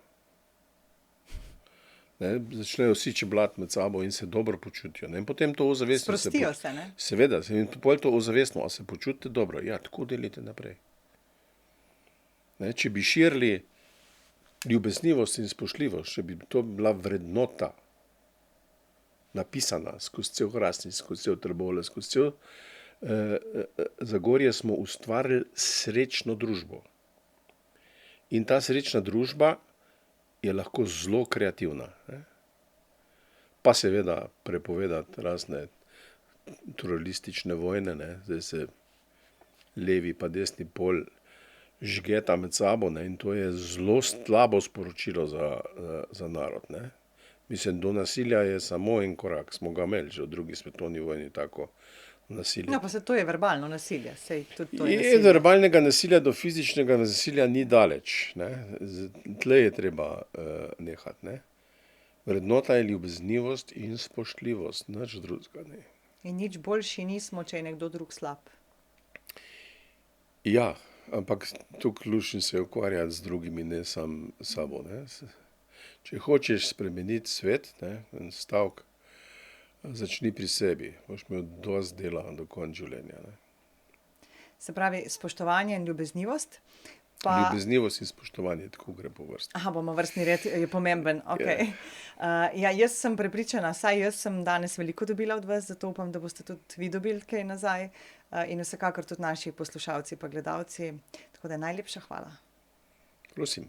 Začnejo vsi čeblati med sabo in se dobro počutijo. In potem to ozavestno Sprostijo se, ne? Seveda, in potem to ozavestno, a se počutite dobro. Ja, tako delite naprej. Če bi širili ljubeznivost in spoštljivost, če bi to bila vrednota napisana skozi cel Hrastnik, skozi cel Trbovlje, skozi cel Zagorje, smo ustvarili srečno družbo. In ta srečna družba je lahko zelo kreativna. Pa seveda prepovedati razne pluralistične vojne, zdaj se levi pa desni pol žgeta med sabo, in to je zelo slabo sporočilo za narod. Mislim, do nasilja je samo en korak, smo ga imeli že v drugi svetovni vojni tako nasilje. No, pa se to je verbalno nasilje. Sej tudi to je Je nasilje. verbalnega nasilja do fizičnega nasilja ni daleč. Tle je treba nehati. Vrednota je ljubeznivost in spoštljivost, nič drugega ne. In nič boljši nismo, če je nekdo drug slab. Ja, ampak tukaj lušim se ukvarjati z drugimi, ne sam sabo. Če hočeš spremeniti svet, en stavek, začni pri sebi. Boš imel dosti dela do konca življenja. Se pravi, spoštovanje in ljubeznivost. Ljubeznivost in spoštovanje, tako gre po vrsti. Aha, bomo vrstni red, je pomemben. Okay. Ja, jaz sem prepričana, saj jaz sem danes veliko dobila od vas, zato upam, da boste tudi vi dobili kaj nazaj in vsekakor tudi naši poslušalci pa gledalci. Tako da najlepša hvala. Prosim.